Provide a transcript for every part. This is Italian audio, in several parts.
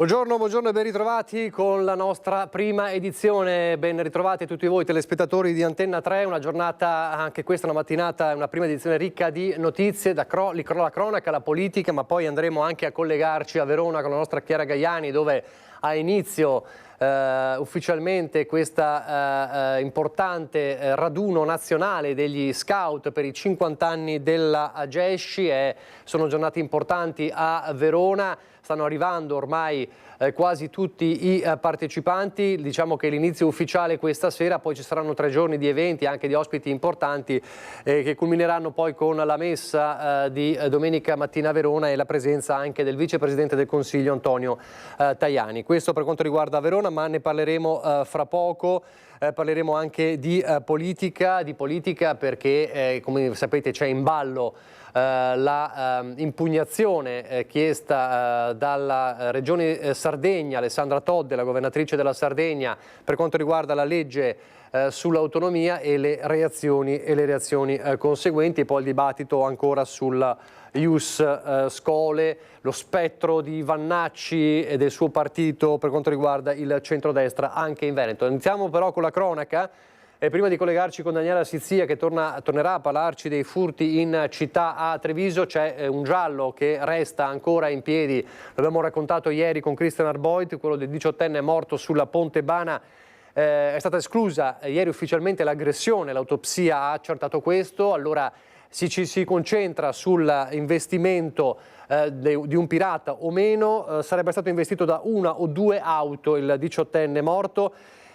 Buongiorno e ben ritrovati con la nostra prima edizione. Ben ritrovati a tutti voi telespettatori di Antenna 3, una giornata, anche questa una mattinata, una prima edizione ricca di notizie, la cronaca, la politica, ma poi andremo anche a collegarci a Verona con la nostra Chiara Gaiani, dove ha inizio ufficialmente questa importante raduno nazionale degli scout per i 50 anni della Gesci. Sono giornate importanti a Verona, stanno arrivando ormai quasi tutti i partecipanti. Diciamo che l'inizio ufficiale questa sera, poi ci saranno 3 giorni di eventi, anche di ospiti importanti che culmineranno poi con la messa di domenica mattina a Verona e la presenza anche del vicepresidente del Consiglio Antonio Tajani. Questo per quanto riguarda Verona, ma ne parleremo fra poco. Parleremo anche di politica perché come sapete c'è in ballo la impugnazione chiesta dalla Regione Sardegna, Alessandra Todde, la governatrice della Sardegna, per quanto riguarda la legge sull'autonomia e le reazioni conseguenti, e poi il dibattito ancora sul Ius Schole, lo spettro di Vannacci e del suo partito per quanto riguarda il centrodestra anche in Veneto. Iniziamo però con la cronaca. E prima di collegarci con Daniela Sizia, che tornerà a parlarci dei furti in città a Treviso, c'è un giallo che resta ancora in piedi. L'abbiamo raccontato ieri con Christian Arboit, quello del 18enne morto sulla Ponte Bana. È stata esclusa ieri ufficialmente l'aggressione, l'autopsia ha accertato questo. Allora si concentra sull'investimento di un pirata o meno. Sarebbe stato investito da 1 o 2 auto il 18enne morto.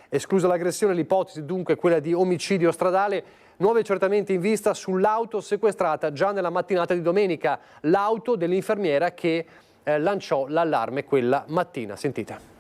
Esclusa l'aggressione, l'ipotesi dunque quella di omicidio stradale. Nuovi accertamenti in vista sull'auto sequestrata già nella mattinata di domenica, l'auto dell'infermiera che lanciò l'allarme quella mattina. Sentite.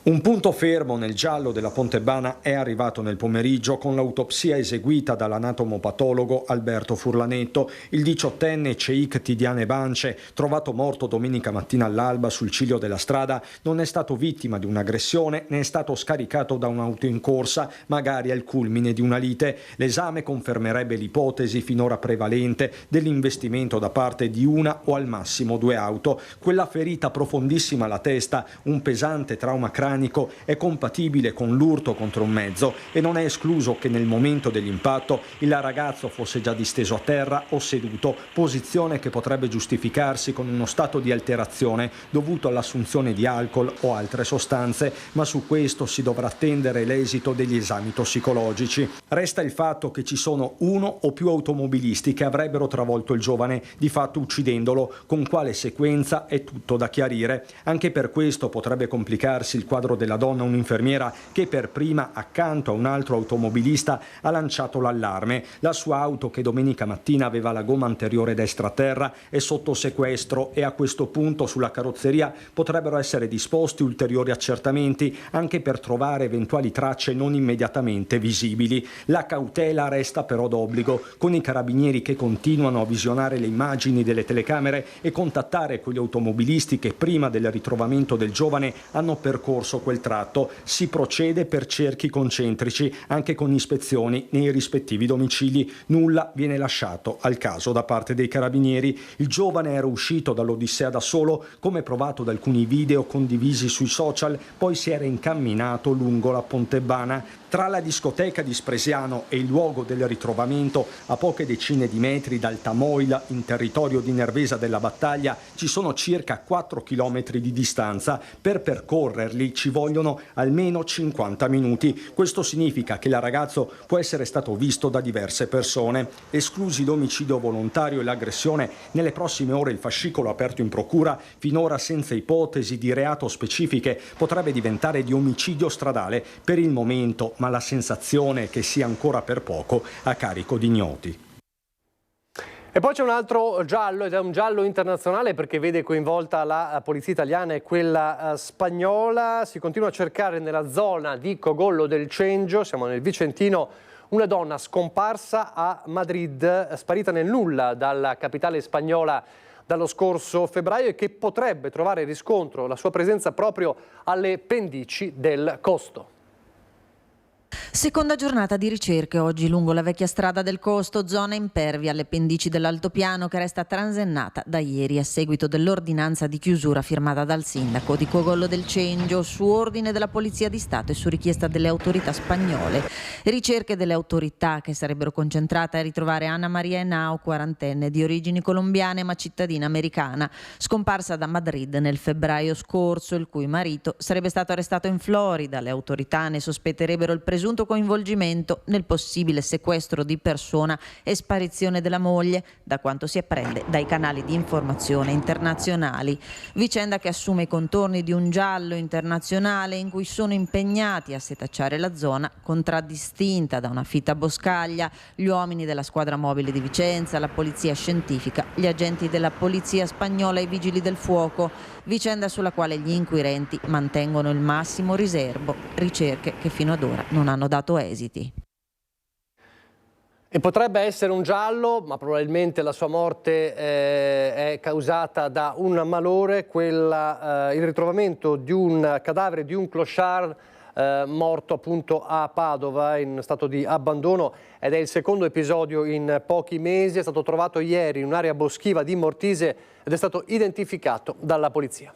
Un punto fermo nel giallo della Ponte Bana è arrivato nel pomeriggio con l'autopsia eseguita dall'anatomopatologo Alberto Furlanetto. Il 18enne Ceik Tidiane Bance, trovato morto domenica mattina all'alba sul ciglio della strada, non è stato vittima di un'aggressione né è stato scaricato da un'auto in corsa, magari al culmine di una lite. L'esame confermerebbe l'ipotesi finora prevalente dell'investimento da parte di 1 o al massimo 2 auto. Quella ferita profondissima alla testa, un pesante trauma cranico, è compatibile con l'urto contro un mezzo e non è escluso che nel momento dell'impatto il ragazzo fosse già disteso a terra o seduto, posizione che potrebbe giustificarsi con uno stato di alterazione dovuto all'assunzione di alcol o altre sostanze, ma su questo si dovrà attendere l'esito degli esami tossicologici. Resta il fatto che ci sono 1 o più automobilisti che avrebbero travolto il giovane, di fatto uccidendolo. Con quale sequenza è tutto da chiarire. Anche per questo potrebbe complicarsi il quadro della donna, un'infermiera che per prima, accanto a un altro automobilista, ha lanciato l'allarme. La sua auto, che domenica mattina aveva la gomma anteriore destra a terra, è sotto sequestro e a questo punto sulla carrozzeria potrebbero essere disposti ulteriori accertamenti anche per trovare eventuali tracce non immediatamente visibili. La cautela resta però d'obbligo, con i carabinieri che continuano a visionare le immagini delle telecamere e contattare quegli automobilisti che prima del ritrovamento del giovane hanno percorso quel tratto. Si procede per cerchi concentrici, anche con ispezioni nei rispettivi domicili. Nulla viene lasciato al caso da parte dei carabinieri. Il giovane era uscito dall'Odissea da solo, come provato da alcuni video condivisi sui social, poi si era incamminato lungo la Ponte Bana. Tra la discoteca di Spresiano e il luogo del ritrovamento, a poche decine di metri dal Tamoil, in territorio di Nervesa della Battaglia, ci sono circa 4 chilometri di distanza. Per percorrerli ci vogliono almeno 50 minuti. Questo significa che il ragazzo può essere stato visto da diverse persone. Esclusi l'omicidio volontario e l'aggressione, nelle prossime ore il fascicolo aperto in procura, finora senza ipotesi di reato specifiche, potrebbe diventare di omicidio stradale. Per il momento, ma la sensazione è che sia ancora per poco a carico di ignoti. E poi c'è un altro giallo, ed è un giallo internazionale perché vede coinvolta la polizia italiana e quella spagnola. Si continua a cercare nella zona di Cogollo del Cengio, siamo nel Vicentino, una donna scomparsa a Madrid, sparita nel nulla dalla capitale spagnola dallo scorso febbraio e che potrebbe trovare riscontro la sua presenza proprio alle pendici del Costo. Seconda giornata di ricerche oggi lungo la vecchia strada del Costo, zona impervia alle pendici dell'altopiano che resta transennata da ieri a seguito dell'ordinanza di chiusura firmata dal sindaco di Cogollo del Cengio su ordine della Polizia di Stato e su richiesta delle autorità spagnole. Ricerche delle autorità che sarebbero concentrate a ritrovare Anna Maria Henao, quarantenne di origini colombiane ma cittadina americana, scomparsa da Madrid nel febbraio scorso, il cui marito sarebbe stato arrestato in Florida. Le autorità ne sospetterebbero il presunto coinvolgimento nel possibile sequestro di persona e sparizione della moglie, da quanto si apprende dai canali di informazione internazionali. Vicenda che assume i contorni di un giallo internazionale in cui sono impegnati a setacciare la zona, contraddistinta da una fitta boscaglia, gli uomini della squadra mobile di Vicenza, la polizia scientifica, gli agenti della polizia spagnola e i vigili del fuoco. Vicenda sulla quale gli inquirenti mantengono il massimo riservo, ricerche che fino ad ora non hanno dato esiti. E potrebbe essere un giallo, ma probabilmente la sua morte è causata da un malore, il ritrovamento di un cadavere di un clochard morto appunto a Padova in stato di abbandono, ed è il secondo episodio in pochi mesi. È stato trovato ieri in un'area boschiva di Mortise ed è stato identificato dalla polizia.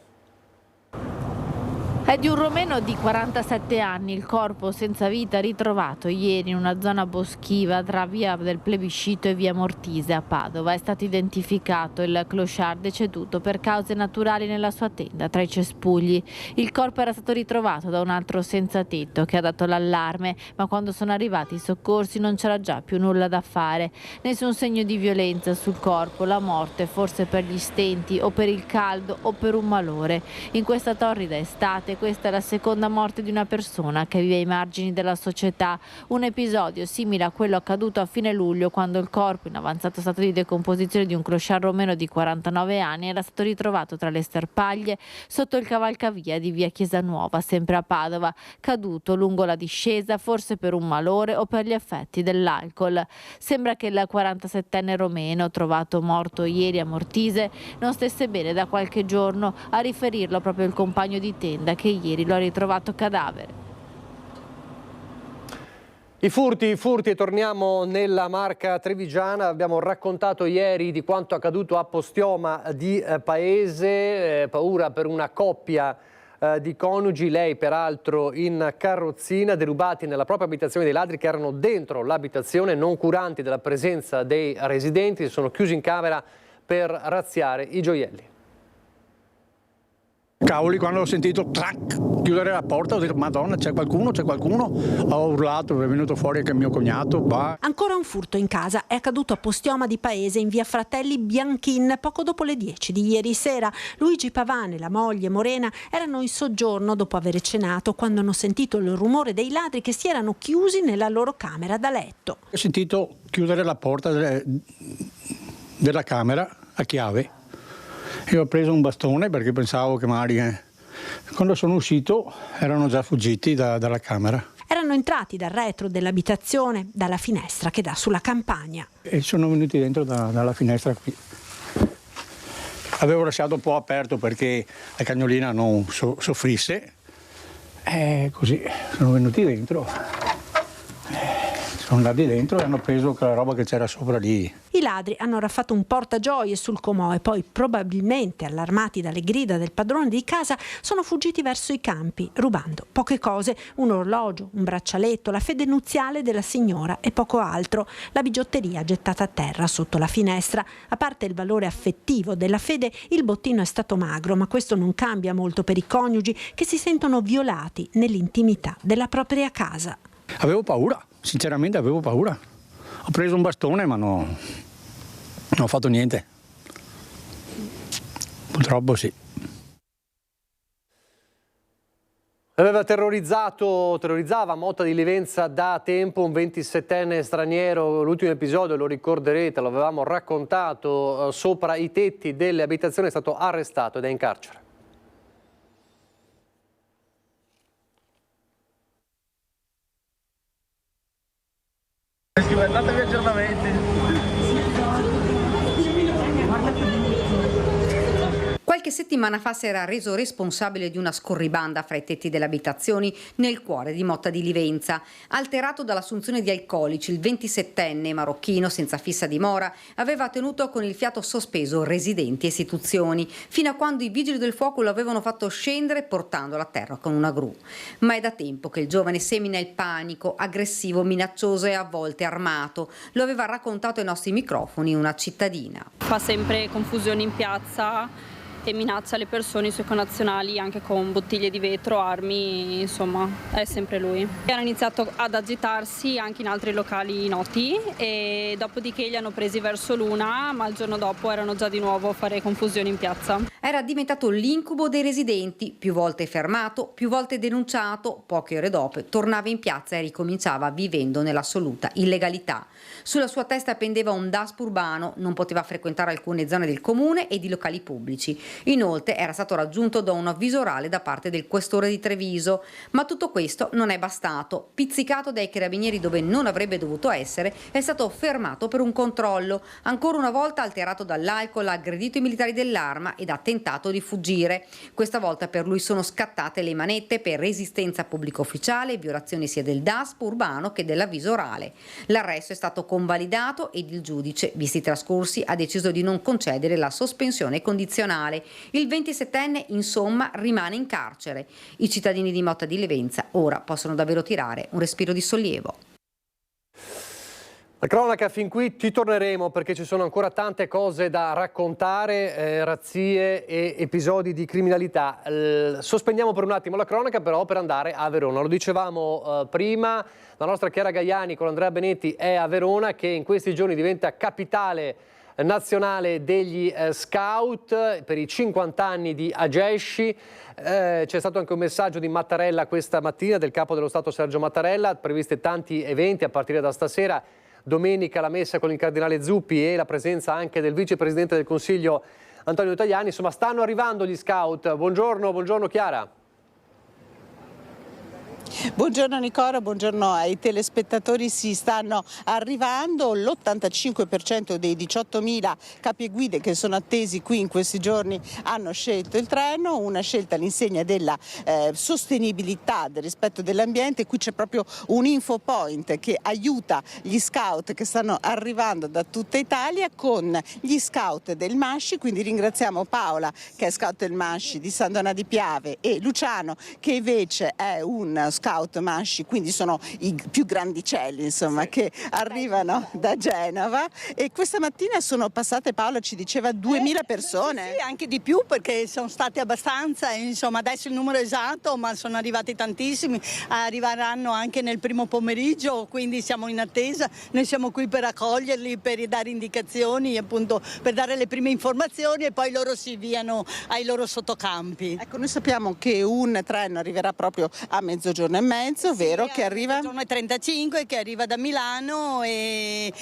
È di un romeno di 47 anni, il corpo senza vita ritrovato ieri in una zona boschiva tra via del Plebiscito e via Mortise a Padova. È stato identificato il clochard deceduto per cause naturali nella sua tenda tra i cespugli. Il corpo era stato ritrovato da un altro senza tetto che ha dato l'allarme, ma quando sono arrivati i soccorsi non c'era già più nulla da fare. Nessun segno di violenza sul corpo, la morte forse per gli stenti o per il caldo o per un malore. In questa torrida estate questa è la seconda morte di una persona che vive ai margini della società, un episodio simile a quello accaduto a fine luglio quando il corpo in avanzato stato di decomposizione di un clochard romeno di 49 anni era stato ritrovato tra le sterpaglie sotto il cavalcavia di via Chiesa Nuova, sempre a Padova, caduto lungo la discesa forse per un malore o per gli effetti dell'alcol. Sembra che il 47enne romeno, trovato morto ieri a Mortise, non stesse bene da qualche giorno, a riferirlo proprio il compagno di tenda che ieri lo ha ritrovato cadavere. I furti e torniamo nella Marca trevigiana. Abbiamo raccontato ieri di quanto accaduto a Postioma di Paese, paura per una coppia di coniugi, lei peraltro in carrozzina, derubati nella propria abitazione dei ladri che erano dentro l'abitazione, non curanti della presenza dei residenti, si sono chiusi in camera per razziare i gioielli. Cavoli, quando ho sentito trac, chiudere la porta ho detto Madonna, c'è qualcuno, ho urlato, è venuto fuori anche mio cognato. Bah. Ancora un furto in casa, è accaduto a Postioma di Paese in via Fratelli Bianchin poco dopo le 10 di ieri sera. Luigi Pavane e la moglie Morena erano in soggiorno dopo aver cenato quando hanno sentito il rumore dei ladri che si erano chiusi nella loro camera da letto. Ho sentito chiudere la porta della camera a chiave. Io ho preso un bastone perché pensavo che magari quando sono uscito erano già fuggiti dalla camera. Erano entrati dal retro dell'abitazione, dalla finestra che dà sulla campagna. E sono venuti dentro dalla finestra qui. Avevo lasciato un po' aperto perché la cagnolina non soffrisse. E così sono venuti dentro. Sono andati dentro e hanno preso quella roba che c'era sopra lì. I ladri hanno raffatto un portagioie sul comò e poi, probabilmente allarmati dalle grida del padrone di casa, sono fuggiti verso i campi, rubando poche cose, un orologio, un braccialetto, la fede nuziale della signora e poco altro. La bigiotteria gettata a terra sotto la finestra. A parte il valore affettivo della fede, il bottino è stato magro, ma questo non cambia molto per i coniugi che si sentono violati nell'intimità della propria casa. Avevo paura. Sinceramente avevo paura. Ho preso un bastone ma non ho fatto niente. Purtroppo sì. Terrorizzava Motta di Livenza da tempo un 27enne straniero. L'ultimo episodio, lo ricorderete, lo avevamo raccontato, sopra i tetti delle abitazioni, è stato arrestato ed è in carcere. Guardatevi aggiornamenti. Qualche qualche settimana fa si era reso responsabile di una scorribanda fra i tetti delle abitazioni nel cuore di Motta di Livenza. Alterato dall'assunzione di alcolici, il 27enne marocchino senza fissa dimora aveva tenuto con il fiato sospeso residenti e istituzioni, fino a quando i vigili del fuoco lo avevano fatto scendere portandolo a terra con una gru. Ma è da tempo che il giovane semina il panico, aggressivo, minaccioso e a volte armato. Lo aveva raccontato ai nostri microfoni una cittadina. Fa sempre confusione in piazza e minaccia le persone, i suoi connazionali, anche con bottiglie di vetro, armi, insomma, è sempre lui. Hanno iniziato ad agitarsi anche in altri locali noti e dopodiché li hanno presi verso l'una, ma il giorno dopo erano già di nuovo a fare confusione in piazza. Era diventato l'incubo dei residenti, più volte fermato, più volte denunciato, poche ore dopo tornava in piazza e ricominciava vivendo nell'assoluta illegalità. Sulla sua testa pendeva un DASP urbano, non poteva frequentare alcune zone del comune e di locali pubblici. Inoltre era stato raggiunto da un avviso orale da parte del questore di Treviso, ma tutto questo non è bastato. Pizzicato dai carabinieri dove non avrebbe dovuto essere, è stato fermato per un controllo. Ancora una volta alterato dall'alcol, ha aggredito i militari dell'Arma ed ha tentato di fuggire. Questa volta per lui sono scattate le manette per resistenza pubblico ufficiale e violazione sia del DASP urbano che dell'avviso orale. L'arresto è stato convalidato ed il giudice, visti i trascorsi, ha deciso di non concedere la sospensione condizionale. Il 27enne, insomma, rimane in carcere. I cittadini di Motta di Livenza ora possono davvero tirare un respiro di sollievo. La cronaca, fin qui ci torneremo perché ci sono ancora tante cose da raccontare, razzie e episodi di criminalità. Sospendiamo per un attimo la cronaca però per andare a Verona. Lo dicevamo prima, la nostra Chiara Gaiani con Andrea Benetti è a Verona, che in questi giorni diventa capitale nazionale degli scout per i 50 anni di Ageshi. C'è stato anche un messaggio di Mattarella questa mattina, del capo dello Stato Sergio Mattarella, previste tanti eventi a partire da stasera. Domenica la messa con il cardinale Zuppi e la presenza anche del vicepresidente del Consiglio Antonio Tajani. Insomma, stanno arrivando gli scout. Buongiorno Chiara. Buongiorno Nicola, buongiorno ai telespettatori. Si stanno arrivando l'85% dei 18.000 capi e guide che sono attesi qui in questi giorni hanno scelto il treno, una scelta all'insegna della sostenibilità, del rispetto dell'ambiente. Qui c'è proprio un info point che aiuta gli scout che stanno arrivando da tutta Italia con gli scout del Masci, quindi ringraziamo Paola che è scout del Masci di San Donà di Piave e Luciano che invece è un scout Masci, quindi sono i più grandicelli insomma che arrivano da Genova. E questa mattina sono passate, Paola ci diceva, 2000 persone. Sì, anche di più perché sono stati abbastanza, insomma adesso il numero esatto, ma sono arrivati tantissimi, arriveranno anche nel primo pomeriggio, quindi siamo in attesa, noi siamo qui per accoglierli, per dare indicazioni, appunto per dare le prime informazioni e poi loro si avviano ai loro sottocampi. Ecco, noi sappiamo che un treno arriverà proprio a mezzogiorno e mezzo, vero? Che arriva? Giorno 35 che arriva da Milano e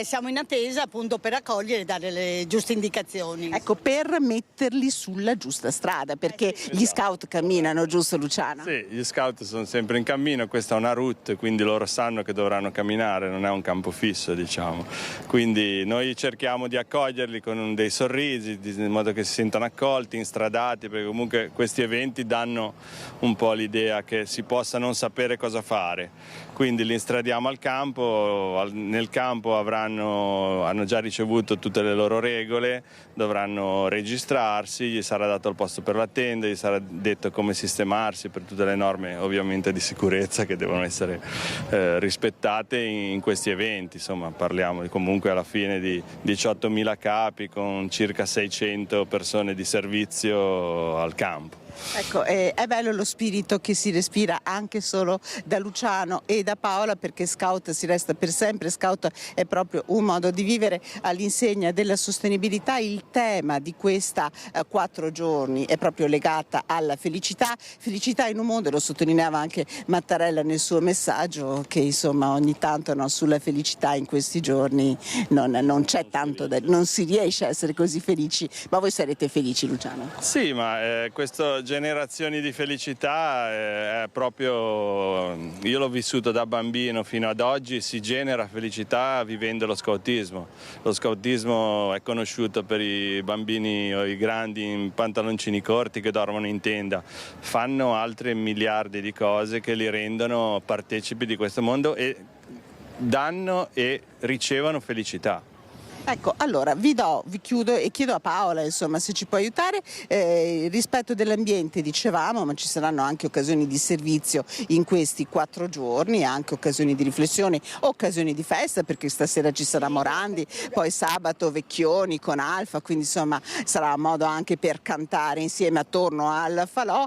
siamo in attesa appunto per accogliere e dare le giuste indicazioni. Ecco, per metterli sulla giusta strada, perché gli scout camminano, giusto Luciano? Sì, gli scout sono sempre in cammino, questa è una route, quindi loro sanno che dovranno camminare, non è un campo fisso, diciamo. Quindi noi cerchiamo di accoglierli con dei sorrisi, in modo che si sentano accolti, instradati, perché comunque questi eventi danno un po' l'idea che si possa non sapere cosa fare, quindi li instradiamo al campo. Nel campo hanno già ricevuto tutte le loro regole, dovranno registrarsi, gli sarà dato il posto per la tenda, gli sarà detto come sistemarsi per tutte le norme ovviamente di sicurezza che devono essere rispettate in questi eventi. Insomma, parliamo comunque alla fine di 18.000 capi con circa 600 persone di servizio al campo. Ecco, è bello lo spirito che si respira anche solo da Luciano e da Paola, perché scout si resta per sempre, scout è proprio un modo di vivere all'insegna della sostenibilità. Il tema di questa 4 giorni è proprio legata alla felicità in un mondo, lo sottolineava anche Mattarella nel suo messaggio, che insomma ogni tanto sulla felicità in questi giorni non c'è tanto, non si riesce a essere così felici, ma voi sarete felici Luciano? Sì, ma questo generazioni di felicità, è proprio, io l'ho vissuto da bambino fino ad oggi, si genera felicità vivendo lo scautismo. Lo scautismo è conosciuto per i bambini o i grandi in pantaloncini corti che dormono in tenda, fanno altre miliardi di cose che li rendono partecipi di questo mondo e danno e ricevono felicità. Ecco, allora vi chiudo e chiedo a Paola, insomma, se ci può aiutare. Il rispetto dell'ambiente dicevamo, ma ci saranno anche occasioni di servizio in questi 4 giorni, anche occasioni di riflessione, occasioni di festa, perché stasera ci sarà Morandi, poi sabato Vecchioni con Alfa, quindi insomma sarà modo anche per cantare insieme attorno al falò,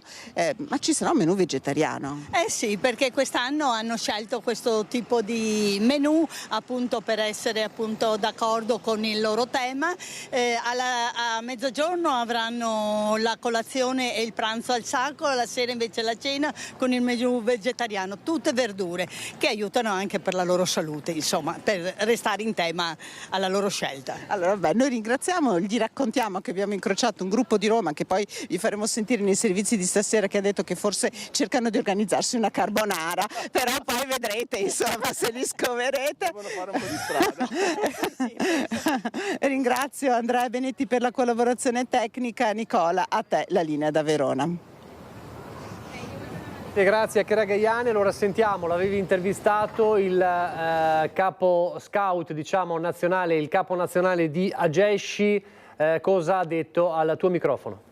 ma ci sarà un menù vegetariano? Sì, perché quest'anno hanno scelto questo tipo di menù appunto per essere appunto d'accordo con il loro tema. A mezzogiorno avranno la colazione e il pranzo al sacco, alla sera invece la cena con il menù vegetariano, tutte verdure che aiutano anche per la loro salute, insomma, per restare in tema alla loro scelta. Allora vabbè, noi ringraziamo, gli raccontiamo che abbiamo incrociato un gruppo di Roma che poi vi faremo sentire nei servizi di stasera, che ha detto che forse cercano di organizzarsi una carbonara, però poi vedrete insomma se li scoverete. Devono fare un po' di strada. Ringrazio Andrea Benetti per la collaborazione tecnica. Nicola, a te la linea da Verona. E grazie a Chiara Gaiani. Allora sentiamo, l'avevi intervistato il capo scout, diciamo, nazionale, il capo nazionale di Agesci, cosa ha detto al tuo microfono?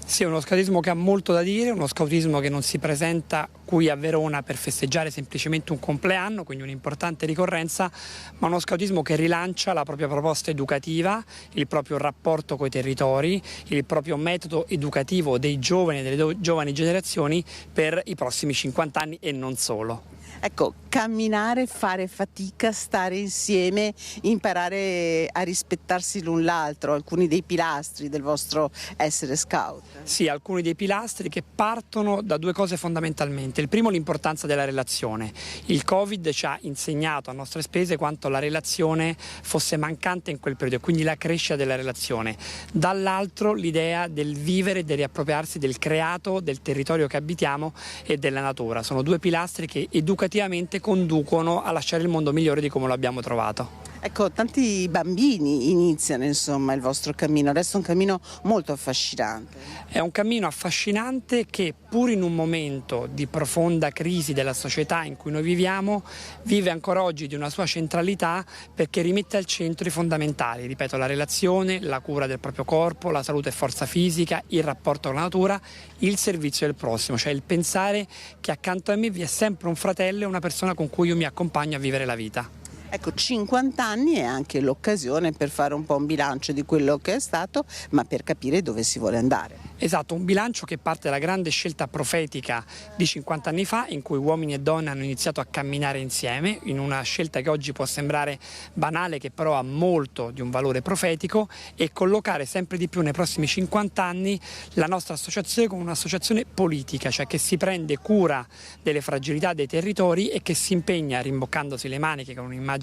Sì, è uno scautismo che ha molto da dire, uno scautismo che non si presenta qui a Verona per festeggiare semplicemente un compleanno, quindi un'importante ricorrenza, ma uno scautismo che rilancia la propria proposta educativa, il proprio rapporto coi territori, il proprio metodo educativo dei giovani e delle giovani generazioni per i prossimi 50 anni e non solo. Ecco, camminare, fare fatica, stare insieme, imparare a rispettarsi l'un l'altro, alcuni dei pilastri del vostro essere scout. Sì, alcuni dei pilastri che partono da 2 cose fondamentalmente. Il primo, l'importanza della relazione. Il Covid ci ha insegnato a nostre spese quanto la relazione fosse mancante in quel periodo, quindi la crescita della relazione. Dall'altro l'idea del vivere, del riappropriarsi del creato, del territorio che abitiamo e della natura. Sono 2 pilastri che educativamente conducono a lasciare il mondo migliore di come lo abbiamo trovato. Ecco, tanti bambini iniziano insomma il vostro cammino, adesso è un cammino molto affascinante. È un cammino affascinante che, pur in un momento di profonda crisi della società in cui noi viviamo, vive ancora oggi di una sua centralità, perché rimette al centro i fondamentali, ripeto, la relazione, la cura del proprio corpo, la salute e forza fisica, il rapporto con la natura, il servizio del prossimo, cioè il pensare che accanto a me vi è sempre un fratello e una persona con cui io mi accompagno a vivere la vita. Ecco, 50 anni è anche l'occasione per fare un po' un bilancio di quello che è stato, ma per capire dove si vuole andare. Esatto, un bilancio che parte dalla grande scelta profetica di 50 anni fa, in cui uomini e donne hanno iniziato a camminare insieme, in una scelta che oggi può sembrare banale, che però ha molto di un valore profetico, e collocare sempre di più nei prossimi 50 anni la nostra associazione come un'associazione politica, cioè che si prende cura delle fragilità dei territori e che si impegna, rimboccandosi le maniche con un'immagine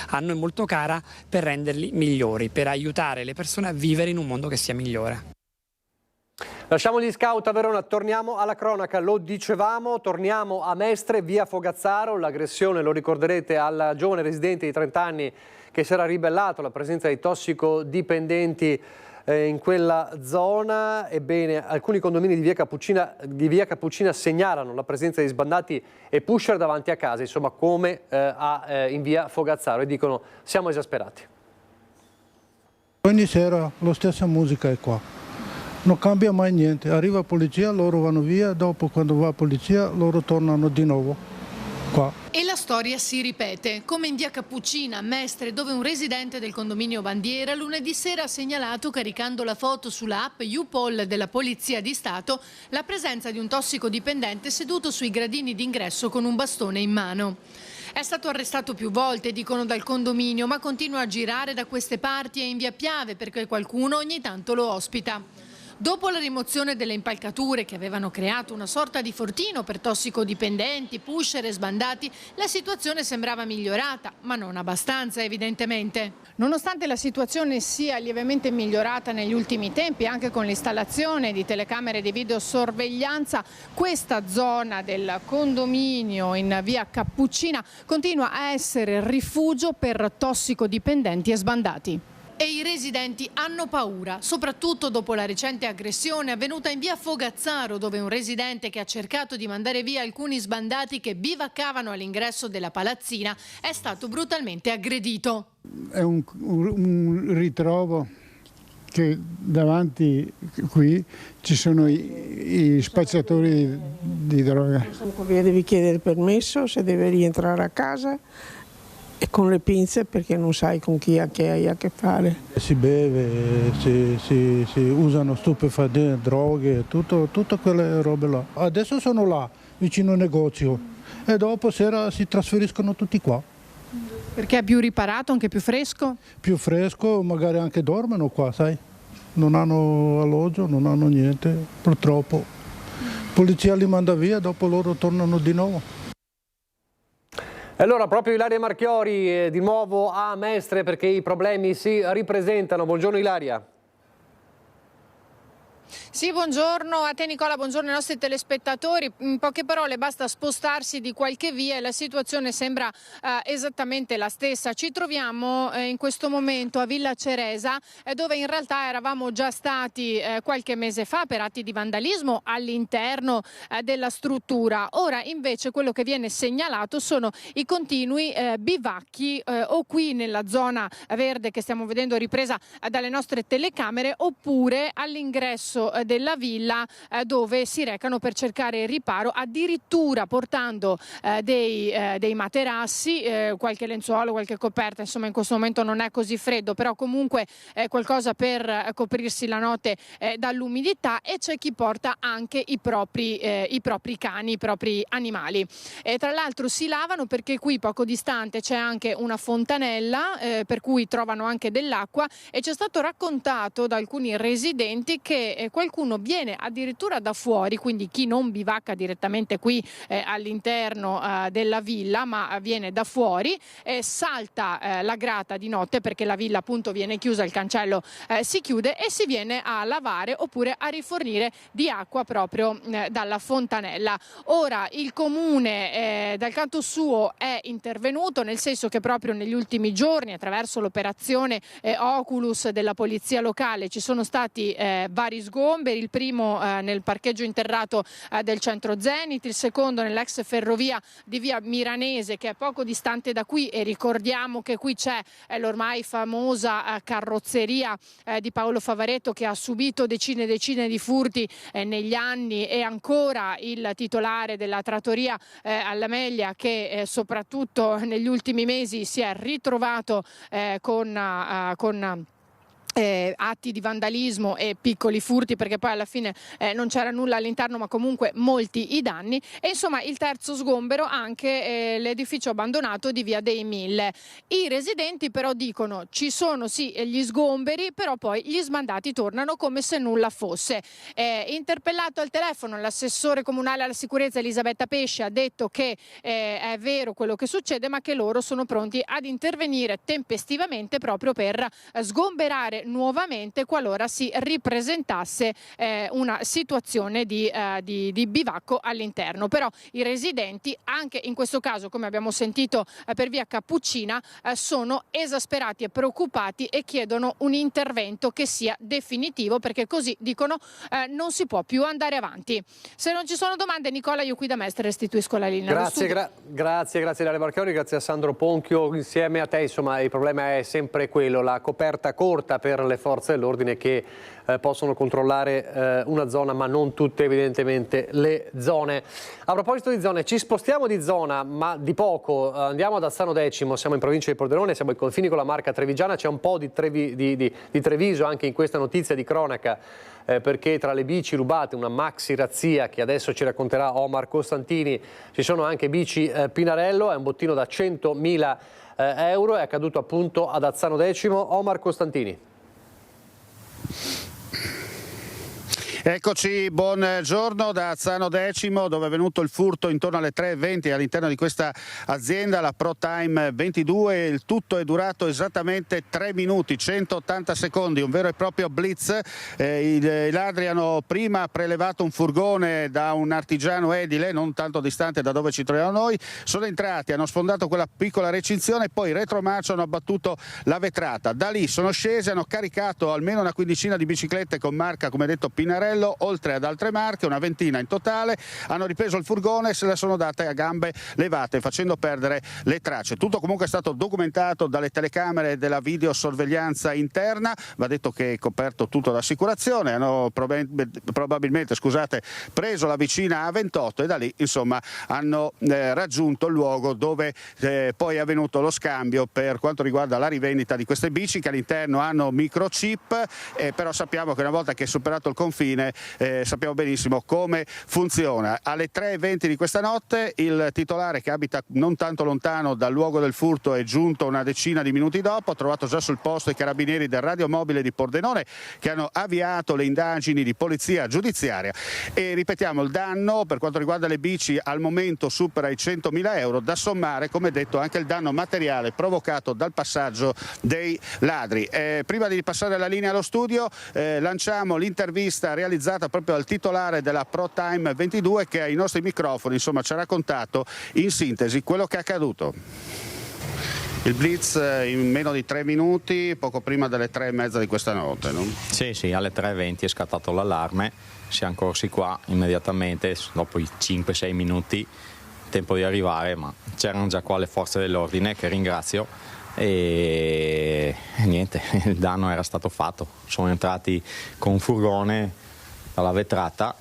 a noi molto cara, per renderli migliori, per aiutare le persone a vivere in un mondo che sia migliore. Lasciamo gli scout a Verona, torniamo alla cronaca, lo dicevamo, torniamo a Mestre, via Fogazzaro, l'aggressione, lo ricorderete, al giovane residente di 30 anni che si era ribellato alla presenza di tossicodipendenti in quella zona. Ebbene, alcuni condomini di via Cappuccina segnalano la presenza di sbandati e pusher davanti a casa, insomma come in via Fogazzaro, e dicono siamo esasperati. Ogni sera la stessa musica è qua, non cambia mai niente, arriva la polizia, loro vanno via, dopo quando va la polizia loro tornano di nuovo qua. E la storia si ripete, come in via Cappuccina a Mestre, dove un residente del condominio Bandiera lunedì sera ha segnalato, caricando la foto sulla app YouPol della Polizia di Stato, la presenza di un tossicodipendente seduto sui gradini d'ingresso con un bastone in mano. È stato arrestato più volte, dicono dal condominio, ma continua a girare da queste parti e in via Piave perché qualcuno ogni tanto lo ospita. Dopo la rimozione delle impalcature che avevano creato una sorta di fortino per tossicodipendenti, pusher e sbandati, la situazione sembrava migliorata, ma non abbastanza evidentemente. Nonostante la situazione sia lievemente migliorata negli ultimi tempi, anche con l'installazione di telecamere di videosorveglianza, questa zona del condominio in via Cappuccina continua a essere rifugio per tossicodipendenti e sbandati. E i residenti hanno paura, soprattutto dopo la recente aggressione avvenuta in via Fogazzaro, dove un residente che ha cercato di mandare via alcuni sbandati che bivaccavano all'ingresso della palazzina è stato brutalmente aggredito. È un ritrovo che davanti qui ci sono i spacciatori di droga. Devi chiedere permesso se deve rientrare a casa e con le pinze, perché non sai con chi hai a che fare. Si beve, si usano stupefacenti, droghe, tutte quelle robe là. Adesso sono là, vicino al negozio, e dopo sera si trasferiscono tutti qua. Perché è più riparato, anche più fresco? Più fresco, magari anche dormono qua, sai? Non hanno alloggio, non hanno niente, purtroppo. Polizia li manda via, dopo loro tornano di nuovo. E allora proprio Ilaria Marchiori di nuovo a Mestre perché i problemi si ripresentano. Buongiorno Ilaria. Sì, buongiorno a te Nicola, buongiorno ai nostri telespettatori. In poche parole basta spostarsi di qualche via e la situazione sembra esattamente la stessa. Ci troviamo in questo momento a Villa Ceresa dove in realtà eravamo già stati qualche mese fa per atti di vandalismo all'interno della struttura. Ora invece quello che viene segnalato sono i continui bivacchi o qui nella zona verde che stiamo vedendo ripresa dalle nostre telecamere oppure all'ingresso della villa dove si recano per cercare riparo, addirittura portando dei materassi, qualche lenzuolo, qualche coperta. Insomma in questo momento non è così freddo, però comunque qualcosa per coprirsi la notte dall'umidità, e c'è chi porta anche i propri cani, i propri animali. Tra l'altro si lavano perché qui poco distante c'è anche una fontanella per cui trovano anche dell'acqua, e ci è stato raccontato da alcuni residenti che qualcuno viene addirittura da fuori, quindi chi non bivacca direttamente qui all'interno della villa ma viene da fuori, salta la grata di notte perché la villa appunto viene chiusa, il cancello si chiude, e si viene a lavare oppure a rifornire di acqua proprio dalla fontanella. Ora il comune dal canto suo è intervenuto, nel senso che proprio negli ultimi giorni attraverso l'operazione Oculus della polizia locale ci sono stati vari sgomberi, il primo nel parcheggio interrato del centro Zenit, il secondo nell'ex ferrovia di via Miranese che è poco distante da qui, e ricordiamo che qui c'è l'ormai famosa carrozzeria di Paolo Favaretto che ha subito decine e decine di furti negli anni, e ancora il titolare della trattoria all'Amelia che soprattutto negli ultimi mesi si è ritrovato con atti di vandalismo e piccoli furti, perché poi alla fine non c'era nulla all'interno ma comunque molti i danni. E insomma il terzo sgombero anche l'edificio abbandonato di via dei Mille. I residenti però dicono ci sono sì gli sgomberi, però poi gli sbandati tornano come se nulla fosse. Interpellato al telefono l'assessore comunale alla sicurezza Elisabetta Pesce ha detto che è vero quello che succede, ma che loro sono pronti ad intervenire tempestivamente proprio per sgomberare nuovamente qualora si ripresentasse una situazione di bivacco all'interno. Però i residenti, anche in questo caso come abbiamo sentito per via Cappuccina, sono esasperati e preoccupati e chiedono un intervento che sia definitivo, perché così dicono non si può più andare avanti. Se non ci sono domande, Nicola, io qui da Mestre restituisco la linea. Grazie Ilaria Marchiori, grazie a Sandro Ponchio. Insieme a te, insomma, il problema è sempre quello, la coperta corta per le forze dell'ordine che possono controllare una zona ma non tutte evidentemente le zone. A proposito di zone, ci spostiamo di zona ma di poco, andiamo ad Azzano Decimo, siamo in provincia di Pordenone, siamo ai confini con la Marca trevigiana, c'è un po' di Treviso anche in questa notizia di cronaca perché tra le bici rubate, una maxi razzia che adesso ci racconterà Omar Costantini, ci sono anche bici Pinarello, è un bottino da 100.000 euro, è accaduto appunto ad Azzano Decimo. Omar Costantini. Eccoci, buongiorno da Azzano Decimo, dove è venuto il furto intorno alle 3:20 all'interno di questa azienda, la ProTime 22. Il tutto è durato esattamente 3 minuti, 180 secondi, un vero e proprio blitz. I ladri hanno prima prelevato un furgone da un artigiano edile, non tanto distante da dove ci troviamo noi, sono entrati, hanno sfondato quella piccola recinzione, poi retromarcia hanno abbattuto la vetrata. Da lì sono scesi, hanno caricato almeno una quindicina di biciclette con marca, come detto, Pinarello, oltre ad altre marche, una ventina in totale. Hanno ripreso il furgone e se la sono date a gambe levate, facendo perdere le tracce. Tutto comunque è stato documentato dalle telecamere della videosorveglianza interna. Va detto che è coperto tutto dall'assicurazione. Hanno probabilmente preso la vicina A28 e da lì insomma hanno raggiunto il luogo dove poi è avvenuto lo scambio per quanto riguarda la rivendita di queste bici, che all'interno hanno microchip, però sappiamo che una volta che è superato il confine sappiamo benissimo come funziona. Alle 3:20 di questa notte il titolare, che abita non tanto lontano dal luogo del furto, è giunto una decina di minuti dopo. Ha trovato già sul posto i carabinieri del radiomobile di Pordenone, che hanno avviato le indagini di polizia giudiziaria. E ripetiamo, il danno per quanto riguarda le bici al momento supera i 100.000 euro, da sommare, come detto, anche il danno materiale provocato dal passaggio dei ladri. Prima di passare la linea allo studio, lanciamo l'intervista realizzata proprio al titolare della ProTime 22, che ai nostri microfoni insomma ci ha raccontato in sintesi quello che è accaduto. Il blitz in meno di 3 minuti, poco prima delle 3:30 di questa notte, no? Sì, alle 3:20 è scattato l'allarme, siamo corsi qua immediatamente, dopo i 5-6 minuti, tempo di arrivare, ma c'erano già qua le forze dell'ordine, che ringrazio, e niente, il danno era stato fatto. Sono entrati con un furgone dalla vetrata,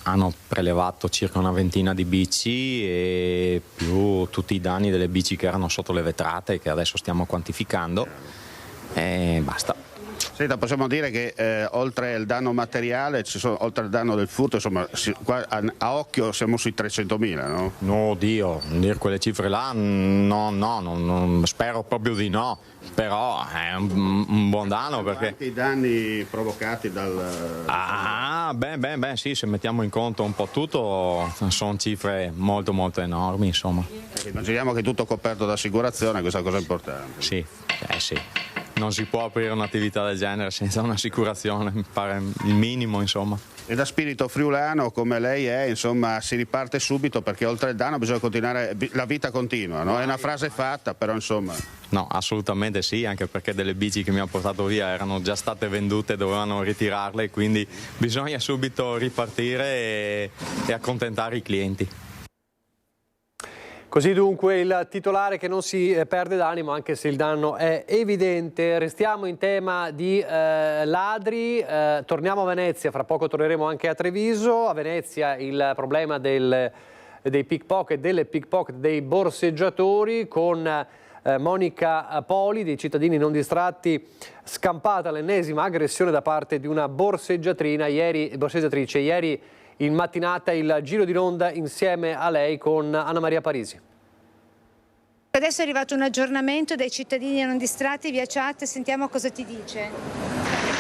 hanno prelevato circa una ventina di bici e più tutti i danni delle bici che erano sotto le vetrate, che adesso stiamo quantificando, e basta. Senta, possiamo dire che oltre al danno materiale, oltre al danno del furto, insomma, a occhio siamo sui 300.000, no? No, Dio, dire quelle cifre là, no, spero proprio di no, però è un buon danno, perché... Anche i danni provocati dal... Beh, sì, se mettiamo in conto un po' tutto, sono cifre molto enormi, insomma. Immaginiamo che è tutto coperto da assicurazione, questa cosa è importante. Sì. Non si può aprire un'attività del genere senza un'assicurazione, mi pare il minimo, insomma. E da spirito friulano come lei è, insomma, si riparte subito, perché oltre il danno bisogna continuare, la vita continua, no? È una frase fatta, però insomma... No, assolutamente sì, anche perché delle bici che mi ha portato via erano già state vendute, dovevano ritirarle, quindi bisogna subito ripartire e accontentare i clienti. Così dunque il titolare che non si perde d'animo, anche se il danno è evidente. Restiamo in tema di ladri, torniamo a Venezia, fra poco torneremo anche a Treviso. A Venezia il problema dei pickpocket, delle pickpocket, dei borseggiatori, con Monica Poli, dei cittadini non distratti, scampata l'ennesima aggressione da parte di una borseggiatrice. Ieri in mattinata il giro di ronda insieme a lei con Anna Maria Parisi. Adesso è arrivato un aggiornamento dai cittadini non distratti via chat, sentiamo cosa ti dice.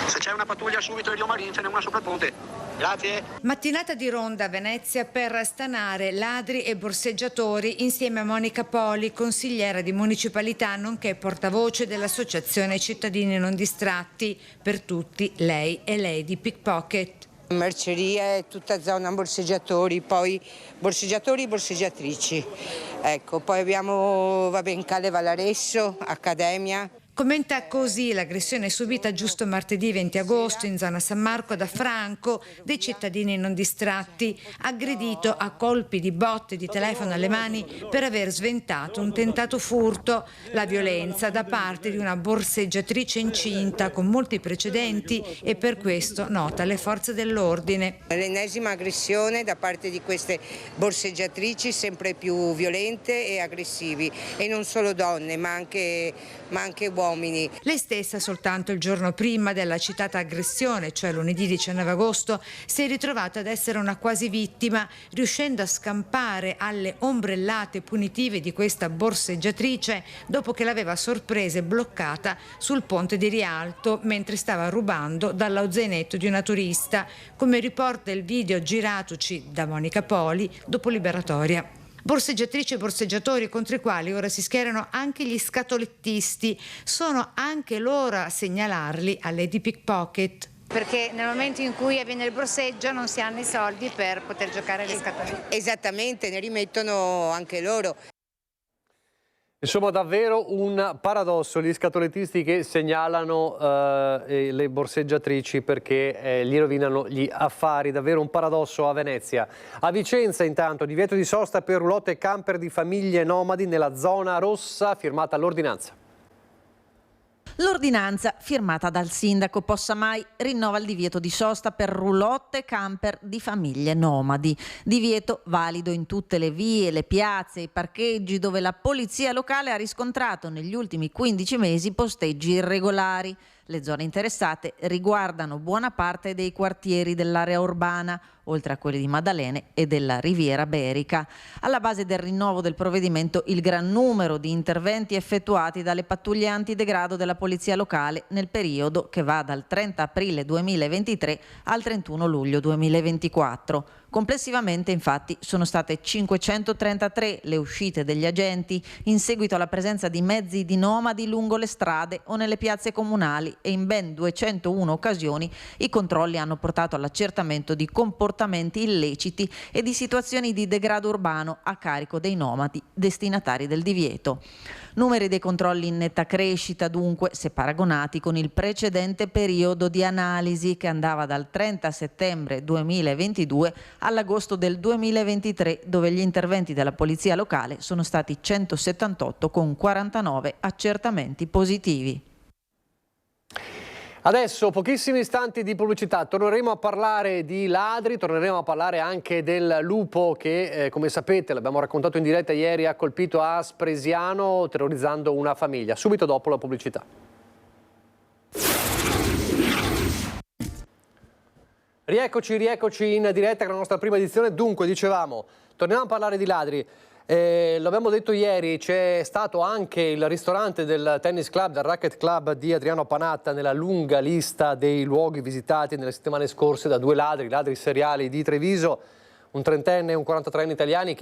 Se c'è una pattuglia subito Elio Marin, ce n'è una sopra il ponte. Grazie. Mattinata di ronda a Venezia per stanare ladri e borseggiatori insieme a Monica Poli, consigliera di municipalità nonché portavoce dell'associazione Cittadini non distratti. Per tutti lei è Lady Pickpocket. Mercerie, tutta zona borseggiatori, poi borseggiatori e borseggiatrici. Ecco, poi abbiamo Calle Valaresso, Accademia. Commenta così l'aggressione subita giusto martedì 20 agosto in zona San Marco da Franco, dei cittadini non distratti, aggredito a colpi di botte di telefono alle mani per aver sventato un tentato furto. La violenza da parte di una borseggiatrice incinta con molti precedenti e per questo nota le forze dell'ordine. L'ennesima aggressione da parte di queste borseggiatrici, sempre più violente e aggressivi, e non solo donne ma anche uomini. uomini. Lei stessa soltanto il giorno prima della citata aggressione, cioè lunedì 19 agosto, si è ritrovata ad essere una quasi vittima, riuscendo a scampare alle ombrellate punitive di questa borseggiatrice dopo che l'aveva sorpresa e bloccata sul ponte di Rialto mentre stava rubando dallo zainetto di una turista, come riporta il video giratoci da Monica Poli dopo Liberatoria. Borseggiatrici e borseggiatori contro i quali ora si schierano anche gli scatolettisti, sono anche loro a segnalarli a Lady Pickpocket. Perché nel momento in cui avviene il borseggio non si hanno i soldi per poter giocare alle scatolette. Esattamente, ne rimettono anche loro. Insomma, davvero un paradosso, gli scatolettisti che segnalano le borseggiatrici perché gli rovinano gli affari, davvero un paradosso a Venezia. A Vicenza intanto divieto di sosta per roulotte e camper di famiglie nomadi nella zona rossa, firmata l'ordinanza. L'ordinanza, firmata dal sindaco Possamai, rinnova il divieto di sosta per roulotte e camper di famiglie nomadi. Divieto valido in tutte le vie, le piazze, i parcheggi dove la polizia locale ha riscontrato negli ultimi 15 mesi posteggi irregolari. Le zone interessate riguardano buona parte dei quartieri dell'area urbana, oltre a quelli di Maddalene e della Riviera Berica. Alla base del rinnovo del provvedimento il gran numero di interventi effettuati dalle pattuglie antidegrado della polizia locale nel periodo che va dal 30 aprile 2023 al 31 luglio 2024. Complessivamente, infatti, sono state 533 le uscite degli agenti in seguito alla presenza di mezzi di nomadi lungo le strade o nelle piazze comunali, e in ben 201 occasioni i controlli hanno portato all'accertamento di comportamenti illeciti e di situazioni di degrado urbano a carico dei nomadi destinatari del divieto. Numeri dei controlli in netta crescita, dunque, se paragonati con il precedente periodo di analisi che andava dal 30 settembre 2022 all'agosto del 2023, dove gli interventi della polizia locale sono stati 178 con 49 accertamenti positivi. Adesso pochissimi istanti di pubblicità, torneremo a parlare di ladri, torneremo a parlare anche del lupo che, come sapete, l'abbiamo raccontato in diretta ieri, ha colpito a Spresiano terrorizzando una famiglia. Subito dopo la pubblicità. Rieccoci in diretta con la nostra prima edizione. Dunque, dicevamo, torniamo a parlare di ladri. Lo abbiamo detto ieri, c'è stato anche il ristorante del tennis club, del racket club di Adriano Panatta nella lunga lista dei luoghi visitati nelle settimane scorse da due ladri seriali di Treviso, un 30enne e un 43enne italiani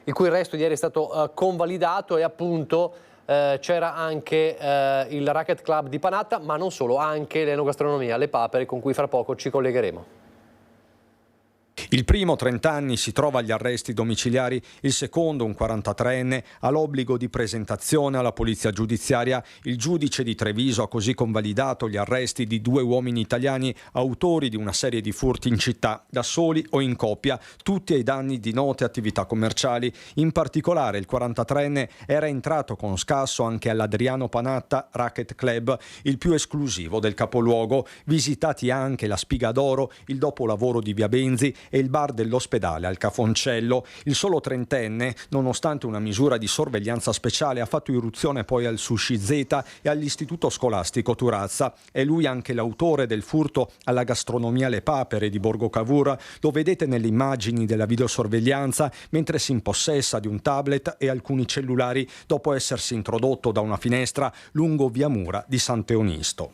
il cui arresto ieri è stato convalidato, e appunto c'era anche il racket club di Panatta, ma non solo, anche l'enogastronomia Le Papere, con cui fra poco ci collegheremo. Il primo, 30 anni, si trova agli arresti domiciliari, il secondo, un 43enne, ha l'obbligo di presentazione alla polizia giudiziaria. Il giudice di Treviso ha così convalidato gli arresti di due uomini italiani autori di una serie di furti in città, da soli o in coppia, tutti ai danni di note attività commerciali. In particolare il 43enne era entrato con scasso anche all'Adriano Panatta Racket Club, il più esclusivo del capoluogo, visitati anche la Spiga d'Oro, il dopolavoro di Via Benzi e il bar dell'ospedale al Cafoncello. Il solo 30enne, nonostante una misura di sorveglianza speciale, ha fatto irruzione poi al Sushi Z e all'istituto scolastico Turazza. È lui anche l'autore del furto alla gastronomia Le Papere di Borgo Cavour. Lo vedete nelle immagini della videosorveglianza mentre si impossessa di un tablet e alcuni cellulari dopo essersi introdotto da una finestra lungo via Mura di Sant'Eonisto.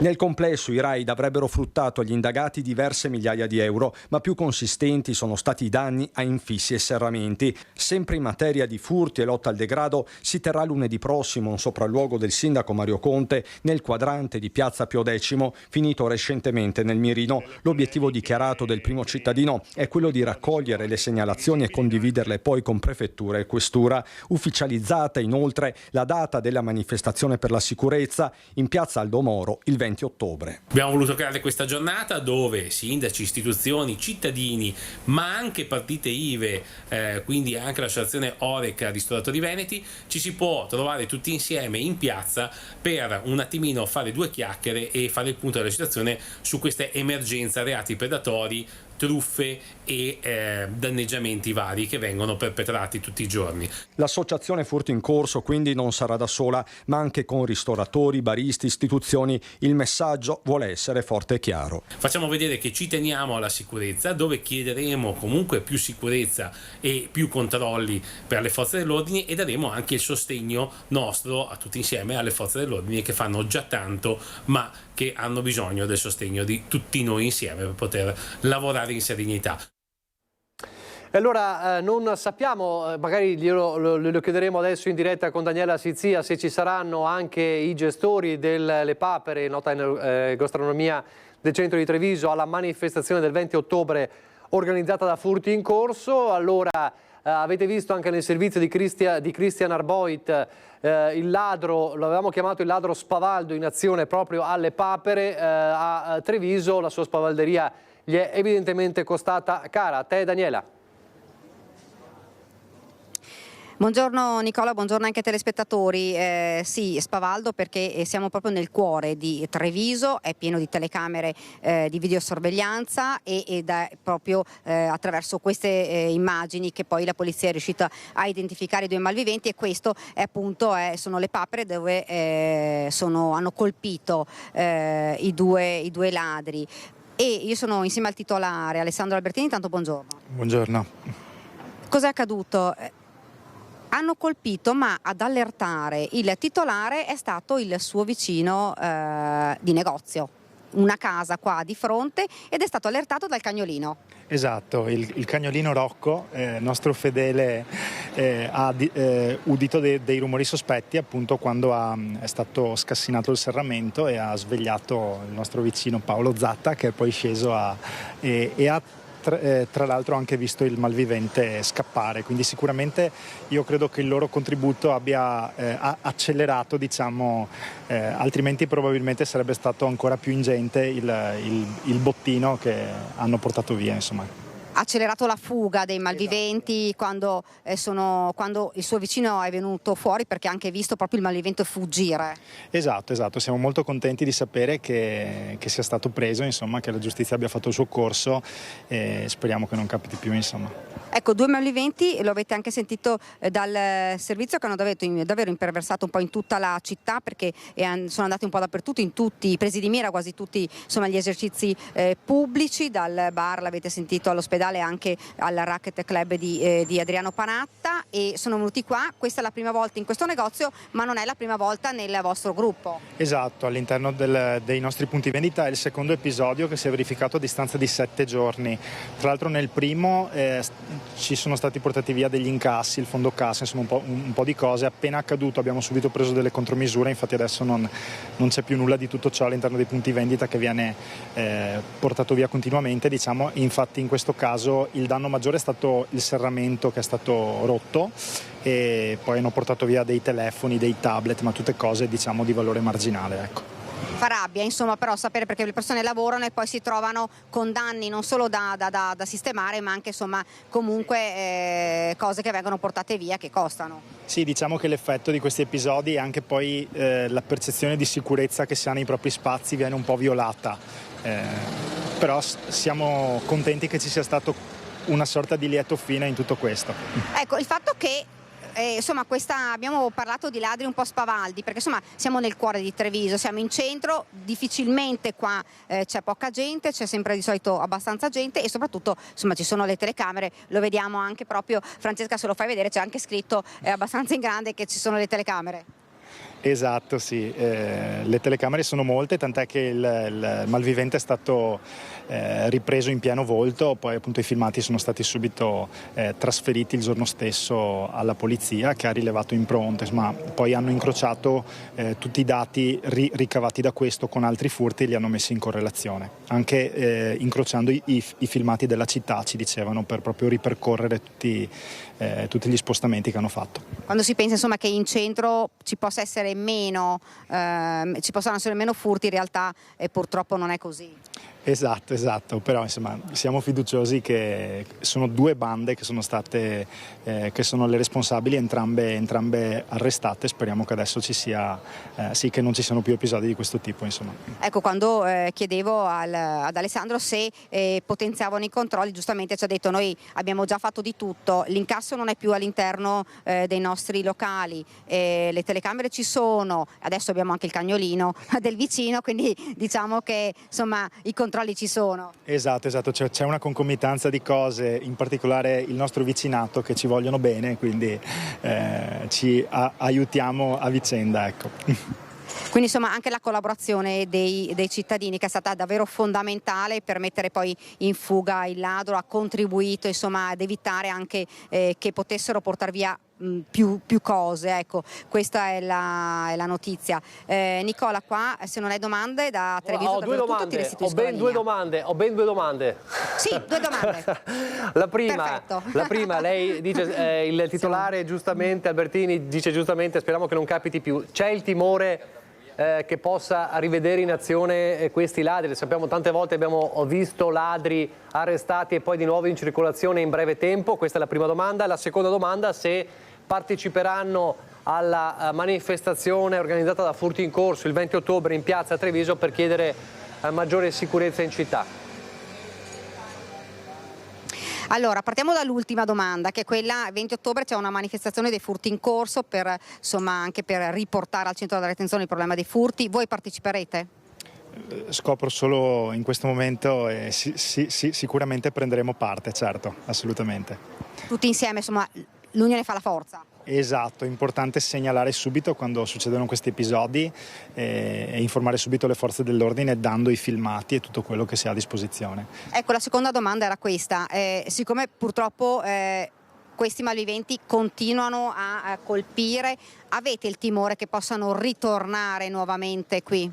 Nel complesso i raid avrebbero fruttato agli indagati diverse migliaia di euro, ma più consistenti sono stati i danni a infissi e serramenti. Sempre in materia di furti e lotta al degrado si terrà lunedì prossimo un sopralluogo del sindaco Mario Conte nel quadrante di Piazza Pio X, finito recentemente nel mirino. L'obiettivo dichiarato del primo cittadino è quello di raccogliere le segnalazioni e condividerle poi con prefettura e questura. Ufficializzata inoltre la data della manifestazione per la sicurezza in Piazza Aldo Moro il 20 ottobre. Abbiamo voluto creare questa giornata dove sindaci, istituzioni, cittadini, ma anche partite IVE, quindi anche l'associazione Oreca Ristoratori Veneti, ci si può trovare tutti insieme in piazza per un attimino fare due chiacchiere e fare il punto della situazione su questa emergenza reati predatori truffe e danneggiamenti vari che vengono perpetrati tutti i giorni. L'associazione Furto in Corso quindi non sarà da sola, ma anche con ristoratori, baristi, istituzioni. Il messaggio vuole essere forte e chiaro. Facciamo vedere che ci teniamo alla sicurezza, dove chiederemo comunque più sicurezza e più controlli per le forze dell'ordine, e daremo anche il sostegno nostro a tutti insieme alle forze dell'ordine, che fanno già tanto ma che hanno bisogno del sostegno di tutti noi insieme per poter lavorare in serenità. E allora non sappiamo, magari lo chiederemo adesso in diretta con Daniela Sizia, se ci saranno anche i gestori delle papere, nota gastronomia del centro di Treviso, alla manifestazione del 20 ottobre organizzata da Furti in Corso. Allora avete visto anche nel servizio di Christian Arboit il ladro, lo avevamo chiamato il ladro spavaldo in azione proprio alle papere a Treviso. La sua spavalderia gli è evidentemente costata cara. A te, Daniela. Buongiorno Nicola, buongiorno anche ai telespettatori. Sì, spavaldo perché siamo proprio nel cuore di Treviso, è pieno di telecamere di videosorveglianza ed è proprio attraverso queste immagini che poi la polizia è riuscita a identificare i due malviventi, e questo è appunto sono le papere dove hanno colpito i due ladri. E io sono insieme al titolare Alessandro Albertini. Tanto buongiorno. Buongiorno. Cos'è accaduto? Hanno colpito, ma ad allertare il titolare è stato il suo vicino di negozio, una casa qua di fronte, ed è stato allertato dal cagnolino. Esatto, il cagnolino Rocco, nostro fedele, ha udito dei rumori sospetti appunto quando è stato scassinato il serramento e ha svegliato il nostro vicino Paolo Zatta, che è poi sceso e ha tra l'altro anche visto il malvivente scappare, quindi sicuramente io credo che il loro contributo abbia accelerato, diciamo, altrimenti probabilmente sarebbe stato ancora più ingente il bottino che hanno portato via, insomma. Accelerato la fuga dei malviventi quando il suo vicino è venuto fuori, perché ha anche visto proprio il malvivente fuggire. Esatto, siamo molto contenti di sapere che sia stato preso, insomma, che la giustizia abbia fatto il suo corso, e speriamo che non capiti più, insomma. Ecco, due malviventi, lo avete anche sentito dal servizio, che hanno davvero imperversato un po' in tutta la città, perché sono andati un po' dappertutto, in tutti i presidi mira, quasi tutti, insomma, gli esercizi pubblici, dal bar, l'avete sentito, all'ospedale, anche al Racquet Club di Adriano Panatta, e sono venuti qua. Questa è la prima volta in questo negozio, ma non è la prima volta nel vostro gruppo. Esatto, all'interno dei nostri punti vendita è il secondo episodio che si è verificato a distanza di 7 giorni. Tra l'altro nel primo ci sono stati portati via degli incassi, il fondo cassa, insomma un po' di cose. Appena accaduto abbiamo subito preso delle contromisure, infatti adesso non c'è più nulla di tutto ciò all'interno dei punti vendita, che viene portato via continuamente, diciamo. Infatti in questo caso il danno maggiore è stato il serramento, che è stato rotto, e poi hanno portato via dei telefoni, dei tablet, ma tutte cose, diciamo, di valore marginale, ecco. Fa rabbia, insomma, però sapere, perché le persone lavorano e poi si trovano con danni non solo da sistemare, ma anche, insomma, comunque cose che vengono portate via, che costano. Sì, diciamo che l'effetto di questi episodi è anche poi la percezione di sicurezza che si ha nei propri spazi viene un po' violata, però siamo contenti che ci sia stato una sorta di lieto fine in tutto questo. Ecco, il fatto che insomma, abbiamo parlato di ladri un po' spavaldi, perché insomma siamo nel cuore di Treviso, siamo in centro, difficilmente qua c'è poca gente, c'è sempre di solito abbastanza gente, e soprattutto, insomma, ci sono le telecamere, lo vediamo anche proprio, Francesca, se lo fai vedere, c'è anche scritto abbastanza in grande che ci sono le telecamere. Esatto, sì, le telecamere sono molte, tant'è che il malvivente è stato ripreso in pieno volto, poi appunto i filmati sono stati subito trasferiti il giorno stesso alla polizia, che ha rilevato impronte, ma poi hanno incrociato tutti i dati ricavati da questo con altri furti e li hanno messi in correlazione, anche incrociando i filmati della città, ci dicevano, per proprio ripercorrere tutti gli spostamenti che hanno fatto. Quando si pensa, insomma, che in centro ci possa essere ci possano essere meno furti, in realtà purtroppo non è così. Esatto, però insomma siamo fiduciosi che sono due bande che sono state, che sono le responsabili, entrambe arrestate. Speriamo che adesso ci sia, sì, che non ci siano più episodi di questo tipo, insomma. Ecco, quando chiedevo ad Alessandro se potenziavano i controlli, giustamente ci ha detto: noi abbiamo già fatto di tutto, l'incasso non è più all'interno dei nostri locali, le telecamere ci sono, adesso abbiamo anche il cagnolino del vicino, quindi diciamo che insomma i controlli ci sono. Esatto, c'è una concomitanza di cose, in particolare il nostro vicinato, che ci vogliono bene, quindi ci aiutiamo a vicenda, ecco. Quindi insomma anche la collaborazione dei cittadini, che è stata davvero fondamentale per mettere poi in fuga il ladro, ha contribuito insomma ad evitare anche che potessero portare via più cose, ecco, questa è la notizia. Nicola, qua se non hai domande da Treviso, ho ben due domande. Sì, 2 domande. La prima, lei dice, il titolare giustamente, Albertini dice giustamente, speriamo che non capiti più. C'è il timore che possa rivedere in azione questi ladri? Sappiamo, tante volte abbiamo visto ladri arrestati e poi di nuovo in circolazione in breve tempo. Questa è la prima domanda. La seconda domanda: se parteciperanno alla manifestazione organizzata da Furti in Corso il 20 ottobre in piazza Treviso per chiedere maggiore sicurezza in città. Allora, partiamo dall'ultima domanda, che è quella: 20 ottobre c'è una manifestazione dei furti in corso, per insomma anche per riportare al centro dell'attenzione il problema dei furti. Voi parteciperete? Scopro solo in questo momento e sicuramente prenderemo parte, certo, assolutamente. Tutti insieme, insomma, l'unione fa la forza. Esatto, è importante segnalare subito quando succedono questi episodi e informare subito le forze dell'ordine, dando i filmati e tutto quello che si ha a disposizione. Ecco, la seconda domanda era questa: siccome purtroppo questi malviventi continuano a colpire, avete il timore che possano ritornare nuovamente qui?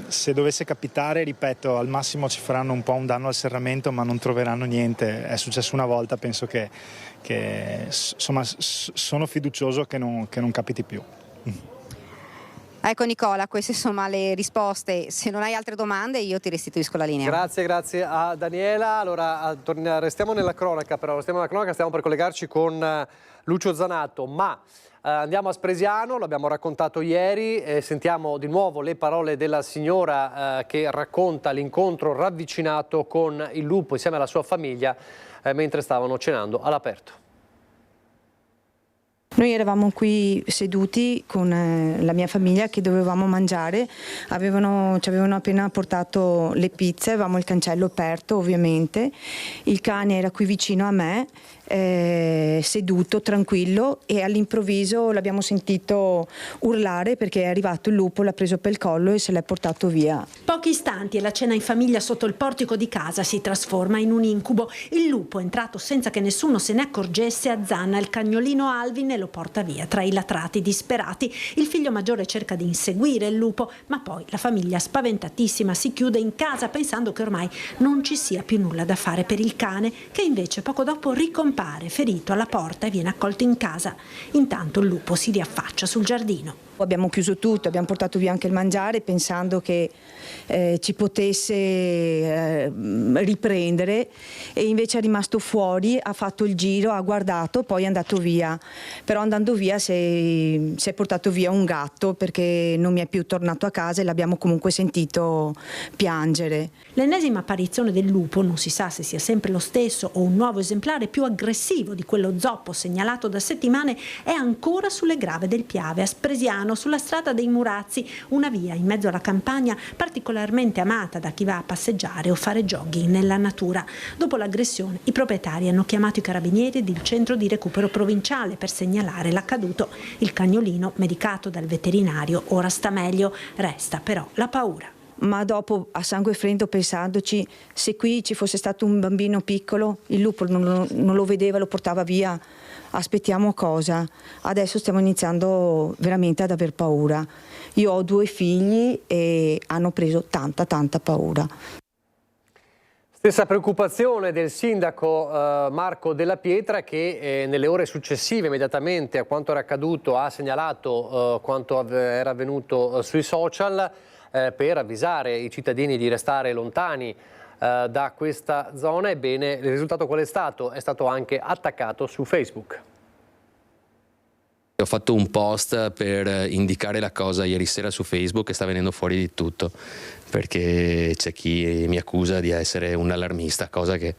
Se dovesse capitare, ripeto, al massimo ci faranno un po' un danno al serramento, ma non troveranno niente. È successo una volta, penso che insomma, sono fiducioso che non capiti più. Ecco Nicola, queste insomma le risposte. Se non hai altre domande io ti restituisco la linea. Grazie a Daniela. Allora restiamo nella cronaca, stiamo per collegarci con Lucio Zanato, ma andiamo a Spresiano, l'abbiamo raccontato ieri, sentiamo di nuovo le parole della signora che racconta l'incontro ravvicinato con il lupo insieme alla sua famiglia mentre stavano cenando all'aperto. Noi eravamo qui seduti con la mia famiglia che dovevamo mangiare, ci avevano appena portato le pizze, avevamo il cancello aperto ovviamente, il cane era qui vicino a me, seduto, tranquillo, e all'improvviso l'abbiamo sentito urlare perché è arrivato il lupo, l'ha preso per il collo e se l'è portato via. Pochi istanti e la cena in famiglia sotto il portico di casa si trasforma in un incubo. Il lupo, entrato senza che nessuno se ne accorgesse, azzanna il cagnolino Alvin e lo porta via. Tra i latrati disperati, il figlio maggiore cerca di inseguire il lupo, ma poi la famiglia, spaventatissima, si chiude in casa pensando che ormai non ci sia più nulla da fare per il cane, che invece poco dopo ricompare ferito alla porta e viene accolto in casa. Intanto il lupo si riaffaccia sul giardino. Abbiamo chiuso tutto, abbiamo portato via anche il mangiare pensando che ci potesse riprendere, e invece è rimasto fuori, ha fatto il giro, ha guardato, poi è andato via. Però andando via si è portato via un gatto perché non mi è più tornato a casa e l'abbiamo comunque sentito piangere. L'ennesima apparizione del lupo, non si sa se sia sempre lo stesso o un nuovo esemplare più aggressivo di quello zoppo segnalato da settimane, è ancora sulle grave del Piave, a Spresiano, sulla strada dei Murazzi, una via in mezzo alla campagna particolarmente amata da chi va a passeggiare o fare jogging nella natura. Dopo l'aggressione i proprietari hanno chiamato i carabinieri ed il centro di recupero provinciale per segnalare l'accaduto. Il cagnolino, medicato dal veterinario, ora sta meglio, resta però la paura. Ma dopo, a sangue freddo, pensandoci, se qui ci fosse stato un bambino piccolo, il lupo non lo vedeva, lo portava via, aspettiamo cosa? Adesso stiamo iniziando veramente ad aver paura. Io ho 2 figli e hanno preso tanta paura. Stessa preoccupazione del sindaco Marco Della Pietra, che nelle ore successive, immediatamente a quanto era accaduto, ha segnalato quanto era avvenuto sui social. per avvisare i cittadini di restare lontani da questa zona. Ebbene, il risultato qual è stato? È stato anche attaccato su Facebook. Ho fatto un post per indicare la cosa ieri sera su Facebook e sta venendo fuori di tutto, perché c'è chi mi accusa di essere un allarmista, cosa che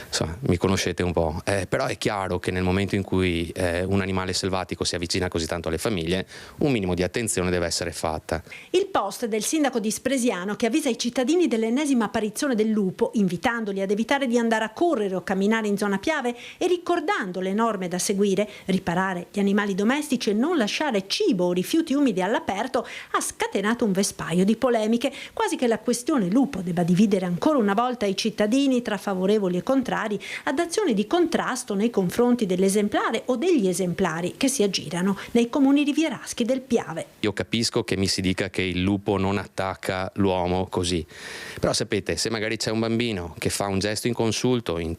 insomma, mi conoscete un po'. Però è chiaro che nel momento in cui un animale selvatico si avvicina così tanto alle famiglie, un minimo di attenzione deve essere fatta. Il post del sindaco di Spresiano che avvisa i cittadini dell'ennesima apparizione del lupo, invitandoli ad evitare di andare a correre o camminare in zona Piave e ricordando le norme da seguire, riparare gli animali domestici e non lasciare cibo o rifiuti umidi all'aperto, ha scatenato un vespaio di polemiche, quasi che la questione lupo debba dividere ancora una volta i cittadini tra favorevoli e contrari ad azioni di contrasto nei confronti dell'esemplare o degli esemplari che si aggirano nei comuni rivieraschi del Piave. Io capisco che mi si dica che il lupo non attacca l'uomo così, però sapete, se magari c'è un bambino che fa un gesto inconsulto in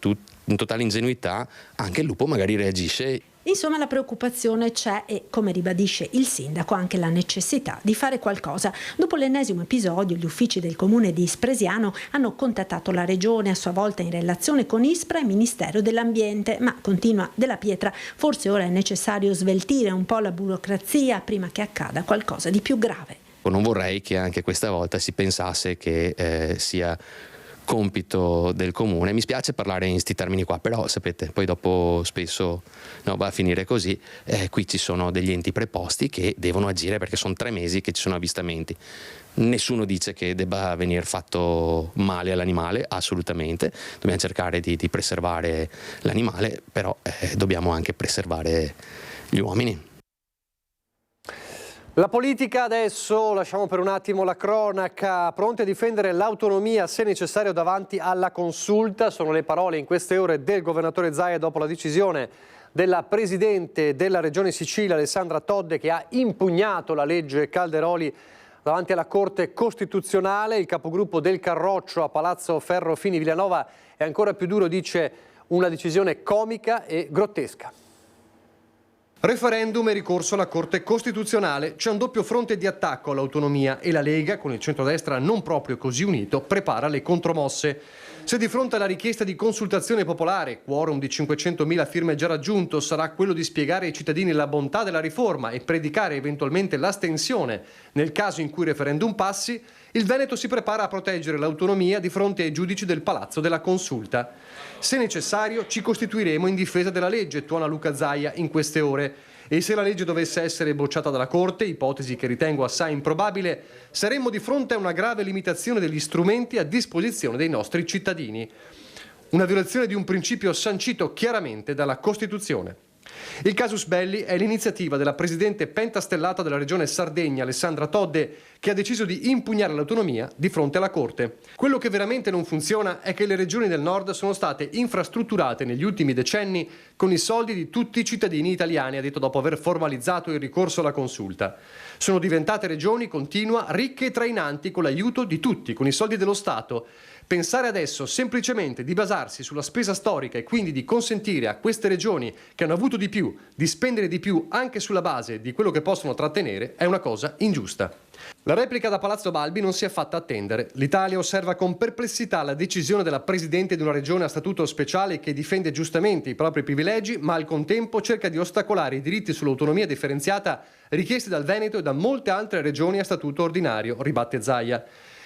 totale ingenuità, anche il lupo magari reagisce. Insomma, la preoccupazione c'è e, come ribadisce il sindaco, anche la necessità di fare qualcosa. Dopo l'ennesimo episodio, gli uffici del comune di Spresiano hanno contattato la regione, a sua volta in relazione con ISPRA e Ministero dell'Ambiente, ma continua Della Pietra, forse ora è necessario sveltire un po' la burocrazia prima che accada qualcosa di più grave. Non vorrei che anche questa volta si pensasse che sia compito del comune. Mi spiace parlare in questi termini qua, però sapete, poi dopo spesso va a finire così. Qui ci sono degli enti preposti che devono agire perché sono 3 mesi che ci sono avvistamenti. Nessuno dice che debba venire fatto male all'animale, assolutamente. Dobbiamo cercare di preservare l'animale, però dobbiamo anche preservare gli uomini. La politica adesso, lasciamo per un attimo la cronaca, pronti a difendere l'autonomia se necessario davanti alla consulta, sono le parole in queste ore del governatore Zaia dopo la decisione della Presidente della Regione Sicilia Alessandra Todde, che ha impugnato la legge Calderoli davanti alla Corte Costituzionale. Il capogruppo del Carroccio a Palazzo Ferrofini Villanova è ancora più duro, dice una decisione comica e grottesca. Referendum e ricorso alla Corte Costituzionale. C'è un doppio fronte di attacco all'autonomia e la Lega, con il centrodestra non proprio così unito, prepara le contromosse. Se di fronte alla richiesta di consultazione popolare, quorum di 500.000 firme già raggiunto, sarà quello di spiegare ai cittadini la bontà della riforma e predicare eventualmente l'astensione nel caso in cui il referendum passi, il Veneto si prepara a proteggere l'autonomia di fronte ai giudici del Palazzo della Consulta. Se necessario ci costituiremo in difesa della legge, tuona Luca Zaia in queste ore. E se la legge dovesse essere bocciata dalla Corte, ipotesi che ritengo assai improbabile, saremmo di fronte a una grave limitazione degli strumenti a disposizione dei nostri cittadini. Una violazione di un principio sancito chiaramente dalla Costituzione. Il casus belli è l'iniziativa della presidente pentastellata della regione Sardegna, Alessandra Todde, che ha deciso di impugnare l'autonomia di fronte alla Corte. Quello che veramente non funziona è che le regioni del nord sono state infrastrutturate negli ultimi decenni con i soldi di tutti i cittadini italiani, ha detto dopo aver formalizzato il ricorso alla consulta. Sono diventate regioni, continua, ricche e trainanti con l'aiuto di tutti, con i soldi dello Stato. Pensare adesso semplicemente di basarsi sulla spesa storica e quindi di consentire a queste regioni che hanno avuto di più di spendere di più anche sulla base di quello che possono trattenere è una cosa ingiusta. La replica da Palazzo Balbi non si è fatta attendere. L'Italia osserva con perplessità la decisione della Presidente di una regione a statuto speciale che difende giustamente i propri privilegi, ma al contempo cerca di ostacolare i diritti sull'autonomia differenziata richiesti dal Veneto e da molte altre regioni a statuto ordinario, ribatte Zaia.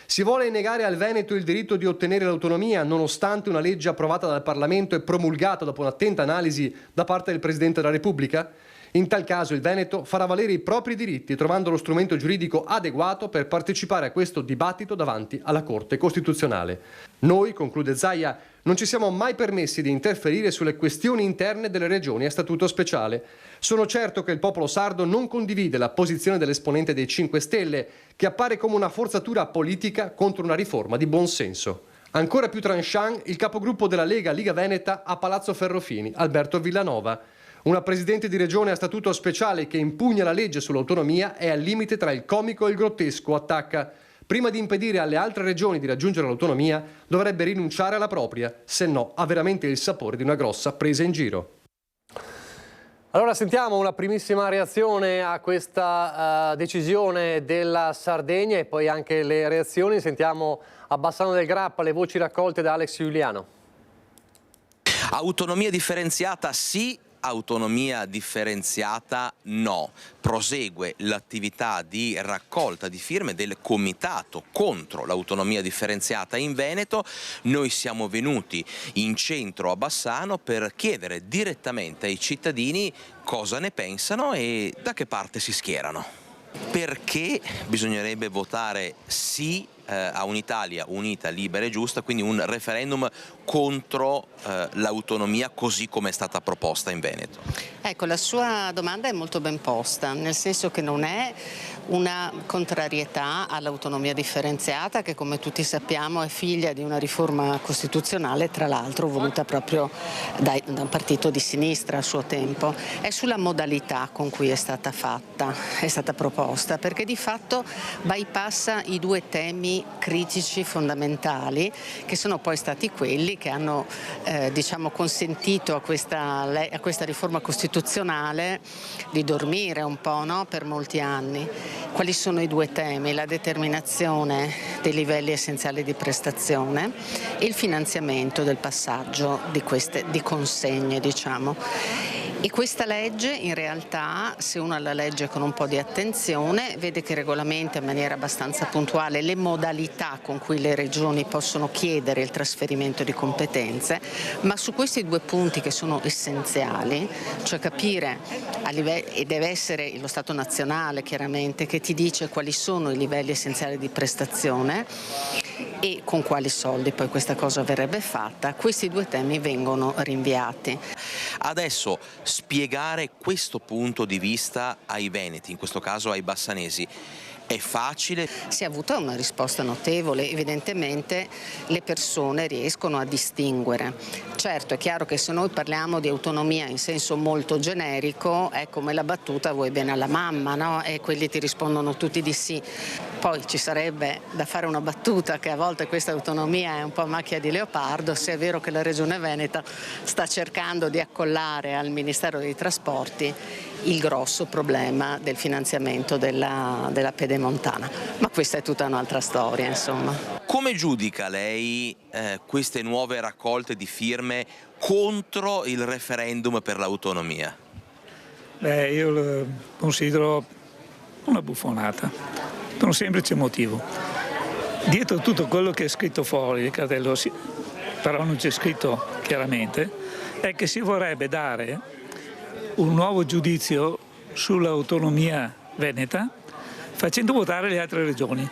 Si vuole negare al Veneto il diritto di ottenere l'autonomia nonostante una legge approvata dal Parlamento e promulgata dopo un'attenta analisi da parte del Presidente della Repubblica? In tal caso il Veneto farà valere i propri diritti trovando lo strumento giuridico adeguato per partecipare a questo dibattito davanti alla Corte Costituzionale. Noi, conclude Zaia, non ci siamo mai permessi di interferire sulle questioni interne delle regioni a statuto speciale. Sono certo che il popolo sardo non condivide la posizione dell'esponente dei 5 Stelle, che appare come una forzatura politica contro una riforma di buon senso. Ancora più tranchant il capogruppo della Lega Liga Veneta a Palazzo Ferrofini, Alberto Villanova. Una presidente di regione a statuto speciale che impugna la legge sull'autonomia è al limite tra il comico e il grottesco, attacca. Prima di impedire alle altre regioni di raggiungere l'autonomia, dovrebbe rinunciare alla propria, se no ha veramente il sapore di una grossa presa in giro. Allora sentiamo una primissima reazione a questa decisione della Sardegna e poi anche le reazioni. Sentiamo a Bassano del Grappa le voci raccolte da Alex Giuliano. Autonomia differenziata sì, autonomia differenziata no. Prosegue l'attività di raccolta di firme del comitato contro l'autonomia differenziata in Veneto. Noi siamo venuti in centro a Bassano per chiedere direttamente ai cittadini cosa ne pensano e da che parte si schierano. Perché bisognerebbe votare sì a un'Italia unita, libera e giusta, quindi un referendum contro l'autonomia così come è stata proposta in Veneto? Ecco, la sua domanda è molto ben posta, nel senso che non è una contrarietà all'autonomia differenziata che, come tutti sappiamo, è figlia di una riforma costituzionale, tra l'altro voluta proprio da un partito di sinistra a suo tempo. È sulla modalità con cui è stata fatta, è stata proposta, perché di fatto bypassa i due temi critici fondamentali che sono poi stati quelli che hanno consentito a questa riforma costituzionale di dormire un po', no? Per molti anni. Quali sono i due temi? La determinazione dei livelli essenziali di prestazione e il finanziamento del passaggio di consegne, diciamo. E questa legge in realtà, se uno la legge con un po' di attenzione, vede che regolamenta in maniera abbastanza puntuale le modalità con cui le regioni possono chiedere il trasferimento di competenze, ma su questi due punti che sono essenziali, cioè capire e deve essere lo Stato nazionale chiaramente che ti dice quali sono i livelli essenziali di prestazione e con quali soldi poi questa cosa verrebbe fatta, questi due temi vengono rinviati. Adesso spiegare questo punto di vista ai veneti, in questo caso ai bassanesi, è facile? Si è avuta una risposta notevole, evidentemente le persone riescono a distinguere. Certo, è chiaro che se noi parliamo di autonomia in senso molto generico, è come la battuta vuoi bene alla mamma, no? E quelli ti rispondono tutti di sì. Poi ci sarebbe da fare una battuta che a volte questa autonomia è un po' macchia di leopardo, se è vero che la Regione Veneta sta cercando di accollare al Ministero dei Trasporti il grosso problema del finanziamento della pedemontana, ma questa è tutta un'altra storia, insomma. Come giudica lei queste nuove raccolte di firme contro il referendum per l'autonomia? Beh, io lo considero una buffonata, per un semplice motivo. Dietro tutto quello che è scritto fuori il cartello, però non c'è scritto chiaramente, è che si vorrebbe dare un nuovo giudizio sull'autonomia veneta facendo votare le altre regioni.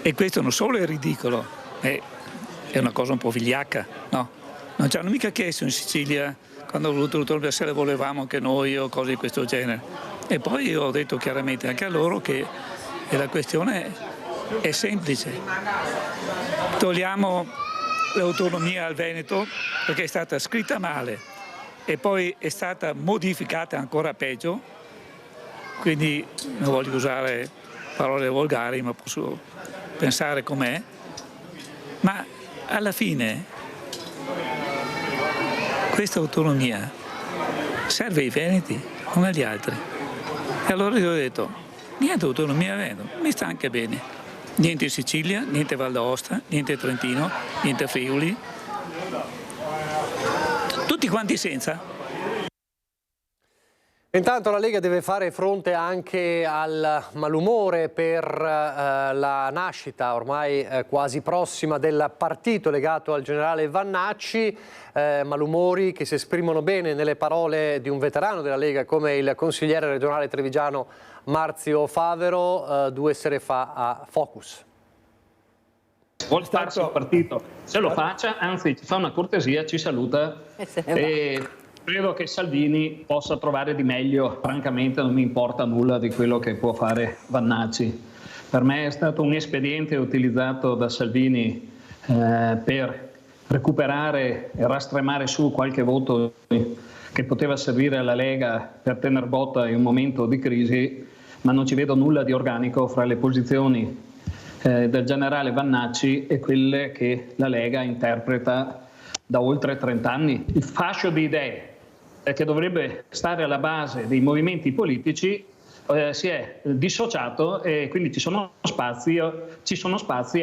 E questo non solo è ridicolo, è una cosa un po' vigliacca, no? Non ci hanno mica chiesto in Sicilia, quando ho voluto l'autonomia, se la volevamo anche noi o cose di questo genere. E poi io ho detto chiaramente anche a loro che la questione è semplice. Togliamo l'autonomia al Veneto perché è stata scritta male e poi è stata modificata ancora peggio, quindi non voglio usare parole volgari, ma posso pensare com'è, ma alla fine questa autonomia serve ai veneti, non agli altri. E allora io ho detto, niente autonomia Veneto, mi sta anche bene. Niente in Sicilia, niente Val d'Aosta, niente Trentino, niente Friuli. Tutti quanti senza. Intanto la Lega deve fare fronte anche al malumore per la nascita ormai quasi prossima del partito legato al generale Vannacci, malumori che si esprimono bene nelle parole di un veterano della Lega come il consigliere regionale trevigiano Marzio Favero 2 sere fa a Focus. Vuol farsi il partito, se lo faccia, anzi ci fa una cortesia, ci saluta e credo che Salvini possa trovare di meglio. Francamente non mi importa nulla di quello che può fare Vannacci. Per me è stato un espediente utilizzato da Salvini per recuperare e rastremare su qualche voto che poteva servire alla Lega per tener botta in un momento di crisi, ma non ci vedo nulla di organico fra le posizioni del generale Vannacci e quelle che la Lega interpreta da oltre 30 anni. Il fascio di idee che dovrebbe stare alla base dei movimenti politici si è dissociato e quindi ci sono spazi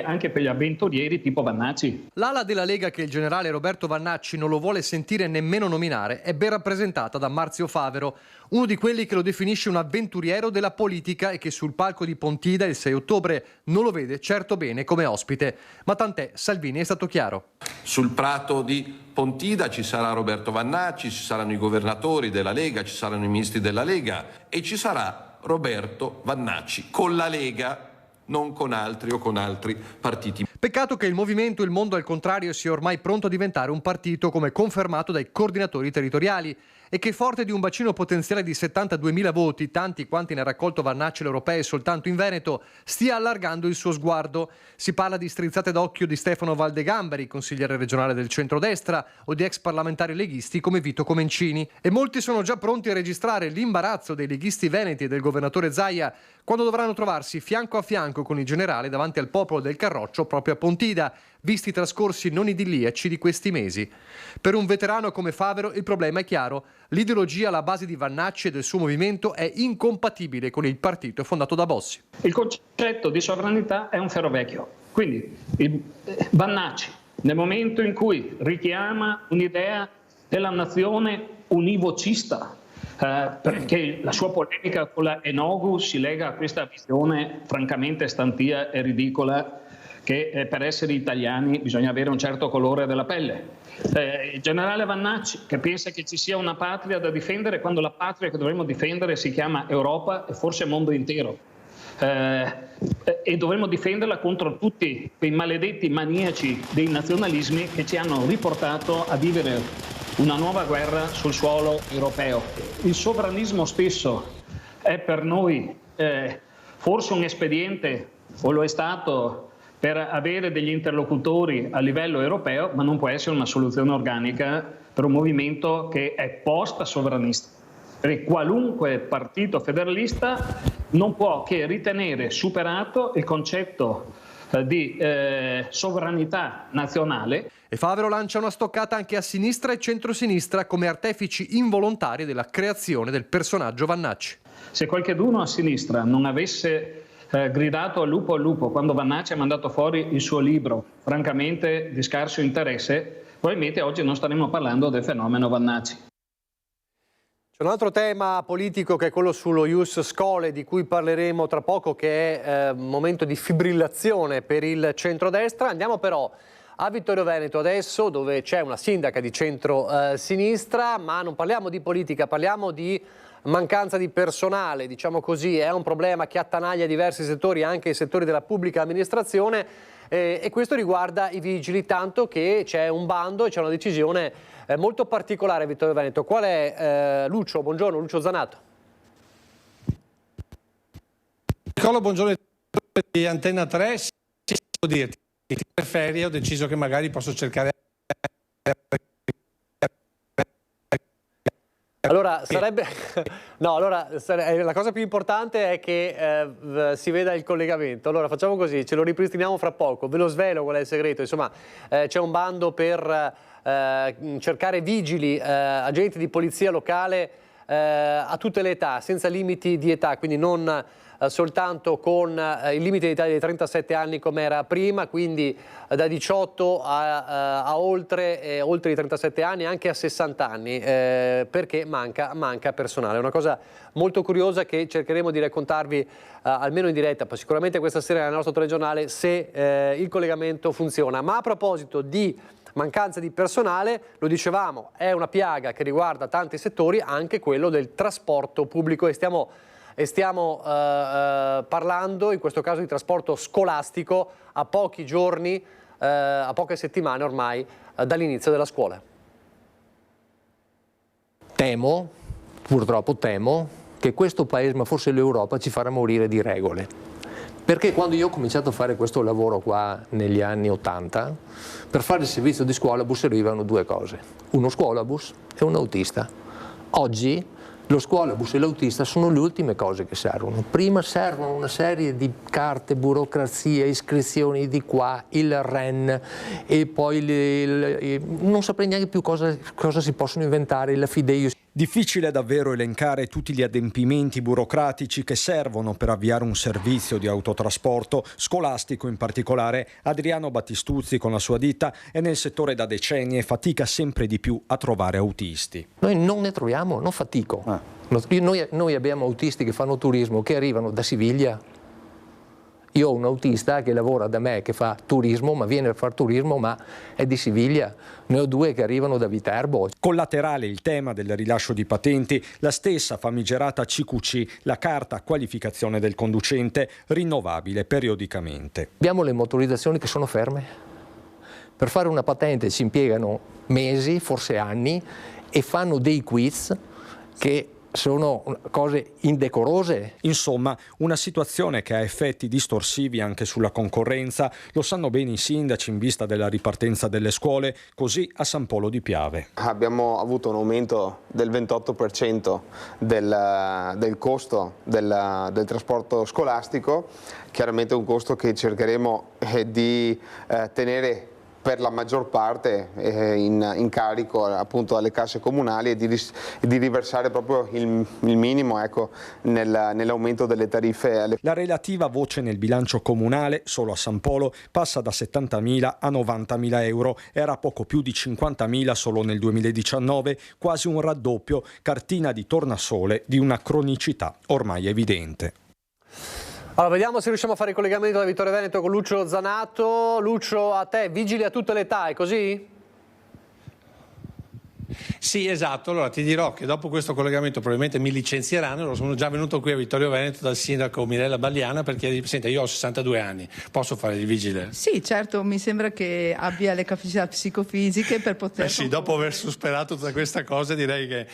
anche per gli avventurieri tipo Vannacci. L'ala della Lega, che il generale Roberto Vannacci non lo vuole sentire nemmeno nominare, è ben rappresentata da Marzio Favero, uno di quelli che lo definisce un avventuriero della politica e che sul palco di Pontida il 6 ottobre non lo vede certo bene come ospite. Ma tant'è, Salvini è stato chiaro. Sul prato di Pontida ci sarà Roberto Vannacci, ci saranno i governatori della Lega, ci saranno i ministri della Lega e ci sarà Roberto Vannacci con la Lega, non con altri o con altri partiti. Peccato che il movimento Il Mondo al Contrario sia ormai pronto a diventare un partito, come confermato dai coordinatori territoriali, e che forte di un bacino potenziale di 72.000 voti, tanti quanti ne ha raccolto Vannacci alle europee soltanto in Veneto, stia allargando il suo sguardo. Si parla di strizzate d'occhio di Stefano Valdegamberi, consigliere regionale del centrodestra, o di ex parlamentari leghisti come Vito Comencini. E molti sono già pronti a registrare l'imbarazzo dei leghisti veneti e del governatore Zaia quando dovranno trovarsi fianco a fianco con il generale davanti al popolo del Carroccio proprio a Pontida, visti i trascorsi non idilliaci di questi mesi. Per un veterano come Favero il problema è chiaro: l'ideologia alla base di Vannacci e del suo movimento è incompatibile con il partito fondato da Bossi. Il concetto di sovranità è un ferro vecchio, quindi Vannacci, nel momento in cui richiama un'idea della nazione univocista, perché la sua polemica con la Enogu si lega a questa visione francamente stantia e ridicola che per essere italiani bisogna avere un certo colore della pelle. Il generale Vannacci, che pensa che ci sia una patria da difendere quando la patria che dovremmo difendere si chiama Europa e forse mondo intero. E dovremmo difenderla contro tutti quei maledetti maniaci dei nazionalismi che ci hanno riportato a vivere una nuova guerra sul suolo europeo. Il sovranismo stesso è per noi forse un espediente, o lo è stato, per avere degli interlocutori a livello europeo, ma non può essere una soluzione organica per un movimento che è post-sovranista. Perché qualunque partito federalista non può che ritenere superato il concetto di sovranità nazionale. E Favero lancia una stoccata anche a sinistra e centrosinistra come artefici involontari della creazione del personaggio Vannacci. Se qualcheduno a sinistra non avesse gridato al lupo quando Vannacci ha mandato fuori il suo libro, francamente di scarso interesse, probabilmente oggi non staremmo parlando del fenomeno Vannacci. C'è un altro tema politico che è quello sullo Ius Scholae, di cui parleremo tra poco, che è un momento di fibrillazione per il centrodestra. Andiamo però a Vittorio Veneto adesso, dove c'è una sindaca di centro-sinistra, ma non parliamo di politica, parliamo di mancanza di personale, diciamo così. È un problema che attanaglia diversi settori, anche i settori della pubblica amministrazione, e questo riguarda i vigili, tanto che c'è un bando e c'è una decisione molto particolare a Vittorio Veneto. Qual è, Lucio? Buongiorno, Lucio Zanato. Nicola, buongiorno di Antenna 3. Sì, devo dirti, per ferie ho deciso che magari posso cercare. Allora, sarebbe... No, allora, la cosa più importante è che si veda il collegamento. Allora, facciamo così, ce lo ripristiniamo fra poco. Ve lo svelo qual è il segreto. Insomma, c'è un bando per cercare vigili, agenti di polizia locale a tutte le età, senza limiti di età, quindi non soltanto con il limite di età dei 37 anni come era prima, quindi da 18 a oltre i 37 anni, anche a 60 anni, perché manca personale. È una cosa molto curiosa che cercheremo di raccontarvi almeno in diretta, poi sicuramente questa sera nel nostro telegiornale, se il collegamento funziona. Ma a proposito di mancanza di personale, lo dicevamo, è una piaga che riguarda tanti settori, anche quello del trasporto pubblico, e stiamo parlando in questo caso di trasporto scolastico a pochi giorni, a poche settimane ormai dall'inizio della scuola. Purtroppo temo che questo paese, ma forse l'Europa, ci farà morire di regole. Perché quando io ho cominciato a fare questo lavoro qua negli anni 80, per fare il servizio di scuolabus servivano due cose, uno scuolabus e un autista. Oggi lo scuolabus e l'autista sono le ultime cose che servono. Prima servono una serie di carte, burocrazie, iscrizioni di qua, il REN, e poi non saprei neanche più cosa si possono inventare, la Fideus. Difficile davvero elencare tutti gli adempimenti burocratici che servono per avviare un servizio di autotrasporto scolastico. In particolare Adriano Battistuzzi con la sua ditta è nel settore da decenni e fatica sempre di più a trovare autisti. Noi non ne troviamo, non fatico. Noi abbiamo autisti che fanno turismo, che arrivano da Siviglia. Io ho un autista che lavora da me, che fa turismo, ma viene a fare turismo, ma è di Siviglia. Ne ho 2 che arrivano da Viterbo. Collaterale il tema del rilascio di patenti, la stessa famigerata CQC, la carta qualificazione del conducente, rinnovabile periodicamente. Abbiamo le motorizzazioni che sono ferme. Per fare una patente ci impiegano mesi, forse anni, e fanno dei quiz che sono cose indecorose. Insomma, una situazione che ha effetti distorsivi anche sulla concorrenza. Lo sanno bene i sindaci in vista della ripartenza delle scuole, così a San Polo di Piave. Abbiamo avuto un aumento del 28% del costo del trasporto scolastico, chiaramente un costo che cercheremo di tenere per la maggior parte in carico appunto alle casse comunali e di riversare proprio il minimo nell'aumento delle tariffe. La relativa voce nel bilancio comunale, solo a San Polo, passa da 70.000 a 90.000 euro, era poco più di 50.000 solo nel 2019, quasi un raddoppio, cartina di tornasole di una cronicità ormai evidente. Allora, vediamo se riusciamo a fare il collegamento da Vittorio Veneto con Lucio Zanato. Lucio, a te, vigili a tutte le età, è così? Sì, esatto. Allora ti dirò che dopo questo collegamento probabilmente mi licenzieranno. Sono già venuto qui a Vittorio Veneto dal sindaco Mirella Balliana perché senta, io ho 62 anni, posso fare il vigile? Sì, certo, mi sembra che abbia le capacità psicofisiche per poter... Sì, dopo aver superato tutta questa cosa direi che...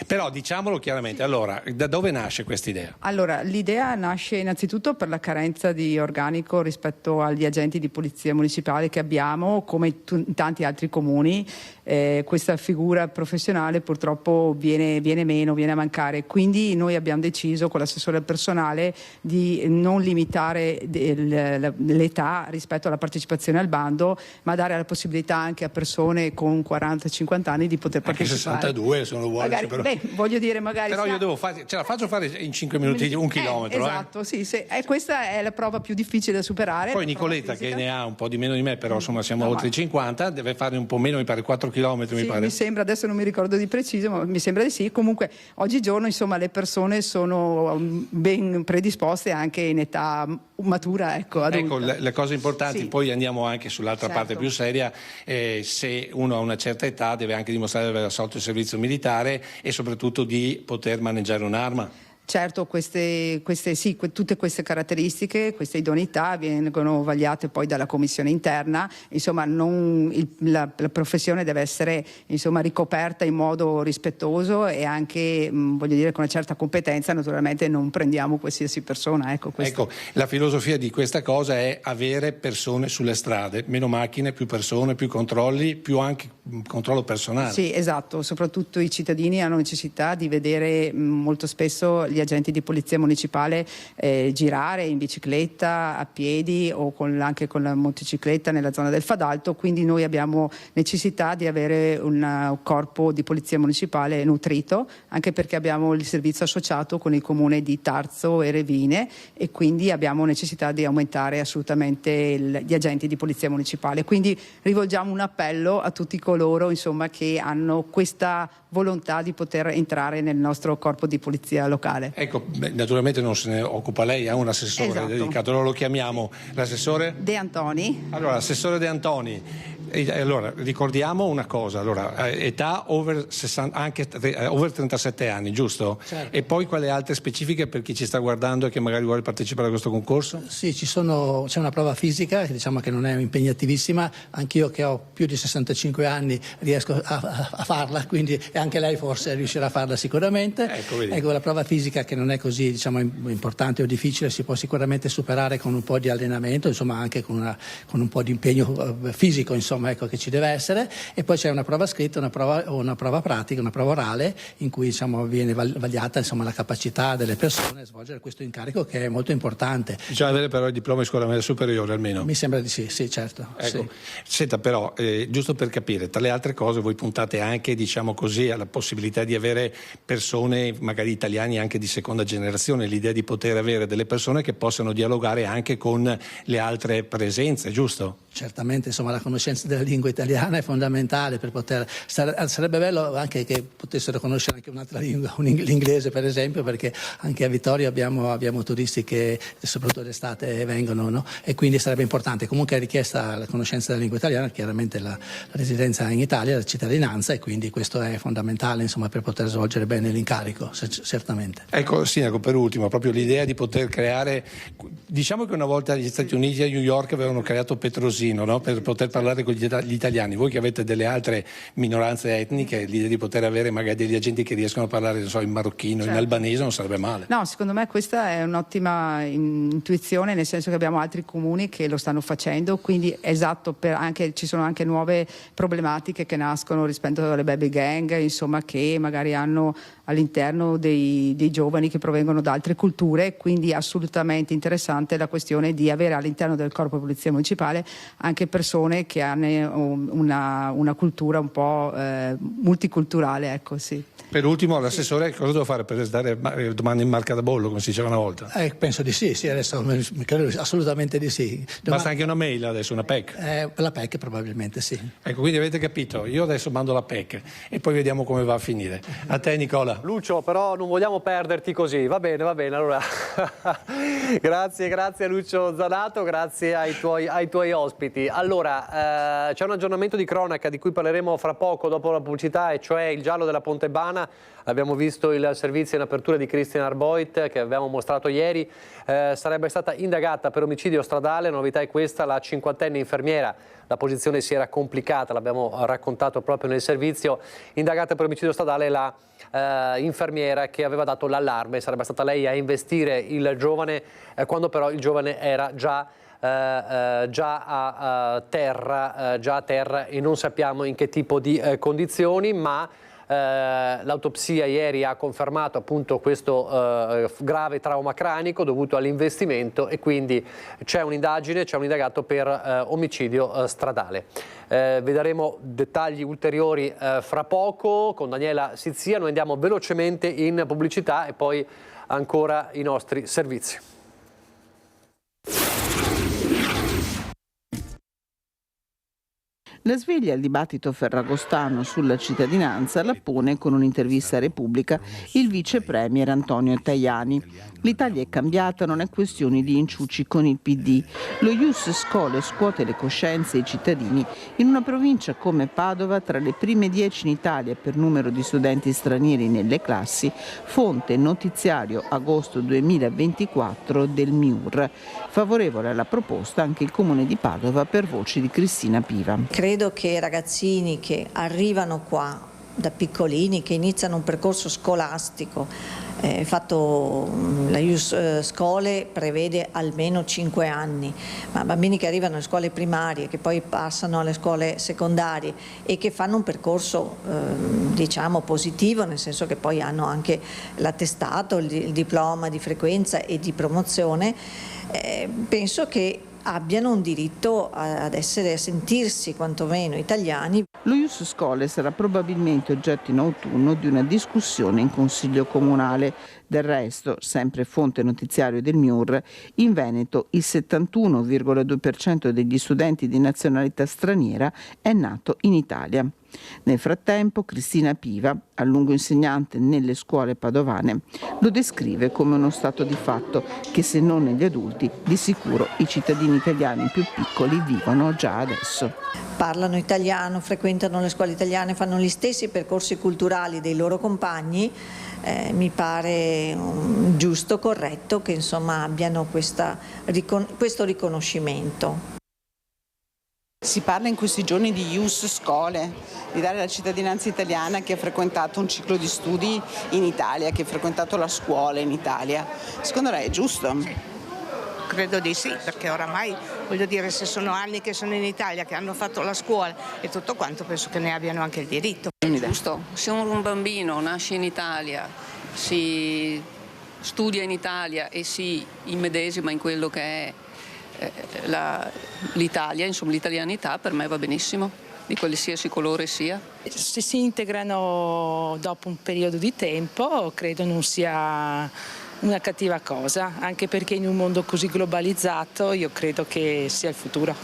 Però diciamolo chiaramente, allora, da dove nasce questa idea? Allora, l'idea nasce innanzitutto per la carenza di organico rispetto agli agenti di polizia municipale che abbiamo, come in tanti altri comuni. Questa figura professionale purtroppo viene meno, viene a mancare, quindi noi abbiamo deciso con l'assessore al personale di non limitare l'età rispetto alla partecipazione al bando, ma dare la possibilità anche a persone con 40-50 anni di poter partecipare. Anche 62 sono buoni, magari, però. Voglio dire, magari però io devo fare, ce la faccio fare in 5 minuti, 1 chilometro. Esatto, sì, questa è la prova più difficile da superare. Poi Nicoletta, che ne ha un po' di meno di me, però insomma siamo oltre i 50, deve fare un po' meno, mi pare 4 chilometri, mi pare. Mi sembra, adesso non mi ricordo di preciso, ma mi sembra di sì. Comunque oggigiorno insomma le persone sono ben predisposte anche in età matura, adulta. Ecco, le cose importanti, sì. Poi andiamo anche sull'altra parte più seria, se uno ha una certa età deve anche dimostrare di aver assolto il servizio militare e soprattutto di poter maneggiare un'arma. Certo, tutte queste caratteristiche, queste idoneità vengono vagliate poi dalla commissione interna, insomma la professione deve essere ricoperta in modo rispettoso e anche voglio dire con una certa competenza. Naturalmente non prendiamo qualsiasi persona. Ecco, la filosofia di questa cosa è avere persone sulle strade, meno macchine, più persone, più controlli, più anche controllo personale. Sì, esatto, soprattutto i cittadini hanno necessità di vedere molto spesso gli agenti di polizia municipale girare in bicicletta, a piedi o anche con la motocicletta nella zona del Fadalto, quindi noi abbiamo necessità di avere un corpo di polizia municipale nutrito, anche perché abbiamo il servizio associato con il comune di Tarzo e Revine e quindi abbiamo necessità di aumentare assolutamente gli agenti di polizia municipale. Quindi rivolgiamo un appello a tutti coloro che hanno questa volontà di poter entrare nel nostro corpo di polizia locale. Ecco, naturalmente non se ne occupa lei, ha un assessore dedicato, allora lo chiamiamo l'assessore? De Antoni. Allora, assessore De Antoni, allora ricordiamo una cosa, allora, età over 37 anni, giusto? Certo. E poi quelle altre specifiche per chi ci sta guardando e che magari vuole partecipare a questo concorso? Sì, c'è una prova fisica, diciamo che non è impegnativissima, anch'io che ho più di 65 anni riesco a farla, quindi anche lei forse riuscirà a farla sicuramente. Ecco, la prova fisica che non è così importante o difficile si può sicuramente superare con un po' di allenamento, anche con un po' di impegno fisico, insomma, ecco, che ci deve essere, e poi c'è una prova scritta, una prova pratica, una prova orale in cui, diciamo, viene vagliata, insomma, la capacità delle persone a svolgere questo incarico, che è molto importante. Bisogna avere però il diploma di scuola media superiore almeno. Mi sembra di sì, certo. Ecco. Sì. Senta, però, giusto per capire, tra le altre cose voi puntate anche, diciamo così, alla possibilità di avere persone, magari italiani anche di seconda generazione, l'idea di poter avere delle persone che possano dialogare anche con le altre presenze, giusto? Certamente, insomma, la conoscenza della lingua italiana è fondamentale per poter sarebbe bello anche che potessero conoscere anche un'altra lingua, l'inglese per esempio, perché anche a Vittorio abbiamo turisti che soprattutto d'estate vengono, no? E quindi sarebbe importante. Comunque è richiesta la conoscenza della lingua italiana, chiaramente la residenza in Italia, la cittadinanza, e quindi questo è fondamentale, insomma, per poter svolgere bene l'incarico, certamente. Ecco, Sindaco, per ultimo, proprio l'idea di poter creare, diciamo che una volta gli Stati Uniti a New York avevano creato Petrosino, no? Per poter parlare con gli italiani. Voi che avete delle altre minoranze etniche, l'idea di poter avere magari degli agenti che riescono a parlare, non so, in marocchino, certo, in albanese, non sarebbe male. No, secondo me questa è un'ottima intuizione, nel senso che abbiamo altri comuni che lo stanno facendo, quindi esatto, ci sono anche nuove problematiche che nascono rispetto alle baby gang, insomma, che magari hanno all'interno dei giovani che provengono da altre culture, quindi è assolutamente interessante la questione di avere all'interno del corpo di polizia municipale anche persone che hanno una cultura un po' multiculturale, ecco, sì. Per ultimo, l'assessore cosa devo fare per dare domande in marca da bollo, come si diceva una volta? Penso di sì, adesso credo assolutamente di sì. Basta anche una mail adesso, una PEC? La PEC probabilmente sì. Ecco, quindi avete capito, io adesso mando la PEC e poi vediamo come va a finire. A te, Nicola. Lucio, però non vogliamo perderti così, va bene, allora grazie a Lucio Zanato, grazie ai tuoi ospiti. Allora, c'è un aggiornamento di cronaca di cui parleremo fra poco dopo la pubblicità, e cioè il giallo della Pontebana. Abbiamo visto il servizio in apertura di Christian Arboit che avevamo mostrato ieri, sarebbe stata indagata per omicidio stradale. La novità è questa: la 50enne infermiera, la posizione si era complicata, l'abbiamo raccontato proprio nel servizio, indagata per omicidio stradale la infermiera che aveva dato l'allarme. Sarebbe stata lei a investire il giovane quando però il giovane era già a terra e non sappiamo in che tipo di condizioni, ma l'autopsia ieri ha confermato appunto questo grave trauma cranico dovuto all'investimento, e quindi c'è un'indagine, c'è un indagato per omicidio stradale. Vedremo dettagli ulteriori fra poco con Daniela Sizia. Noi andiamo velocemente in pubblicità e poi ancora i nostri servizi. La sveglia al dibattito ferragostano sulla cittadinanza la pone con un'intervista a Repubblica il vice premier Antonio Tajani. L'Italia è cambiata, non è questione di inciuci con il PD. Lo Ius Scholae scuote le coscienze e i cittadini in una provincia come Padova, tra le prime 10 in Italia per numero di studenti stranieri nelle classi, fonte notiziario agosto 2024 del MIUR. Favorevole alla proposta anche il comune di Padova per voci di Cristina Piva. Credo che ragazzini che arrivano qua da piccolini, che iniziano un percorso scolastico, la Ius Scholae prevede almeno 5 anni, ma bambini che arrivano alle scuole primarie, che poi passano alle scuole secondarie e che fanno un percorso diciamo positivo, nel senso che poi hanno anche l'attestato, il diploma di frequenza e di promozione, penso che abbiano un diritto a sentirsi quantomeno italiani. Lo Ius Scholae sarà probabilmente oggetto in autunno di una discussione in Consiglio Comunale. Del resto, sempre fonte notiziario del MIUR, in Veneto il 71,2% degli studenti di nazionalità straniera è nato in Italia. Nel frattempo, Cristina Piva, a lungo insegnante nelle scuole padovane, lo descrive come uno stato di fatto che, se non negli adulti, di sicuro i cittadini italiani più piccoli vivono già adesso. Parlano italiano, frequentano le scuole italiane, fanno gli stessi percorsi culturali dei loro compagni. Mi pare giusto, corretto che insomma abbiano questo riconoscimento. Si parla in questi giorni di Ius Scholae, di dare la cittadinanza italiana a chi ha frequentato un ciclo di studi in Italia, chi ha frequentato la scuola in Italia. Secondo lei è giusto? credo di sì, perché oramai, voglio dire, se sono anni che sono in Italia, che hanno fatto la scuola e tutto quanto, penso che ne abbiano anche il diritto. Giusto, se un bambino nasce in Italia, si studia in Italia e si immedesima in quello che è l'Italia, insomma l'italianità, per me va benissimo, di qualsiasi colore sia. Se si integrano dopo un periodo di tempo, credo non sia una cattiva cosa, anche perché in un mondo così globalizzato io credo che sia il futuro.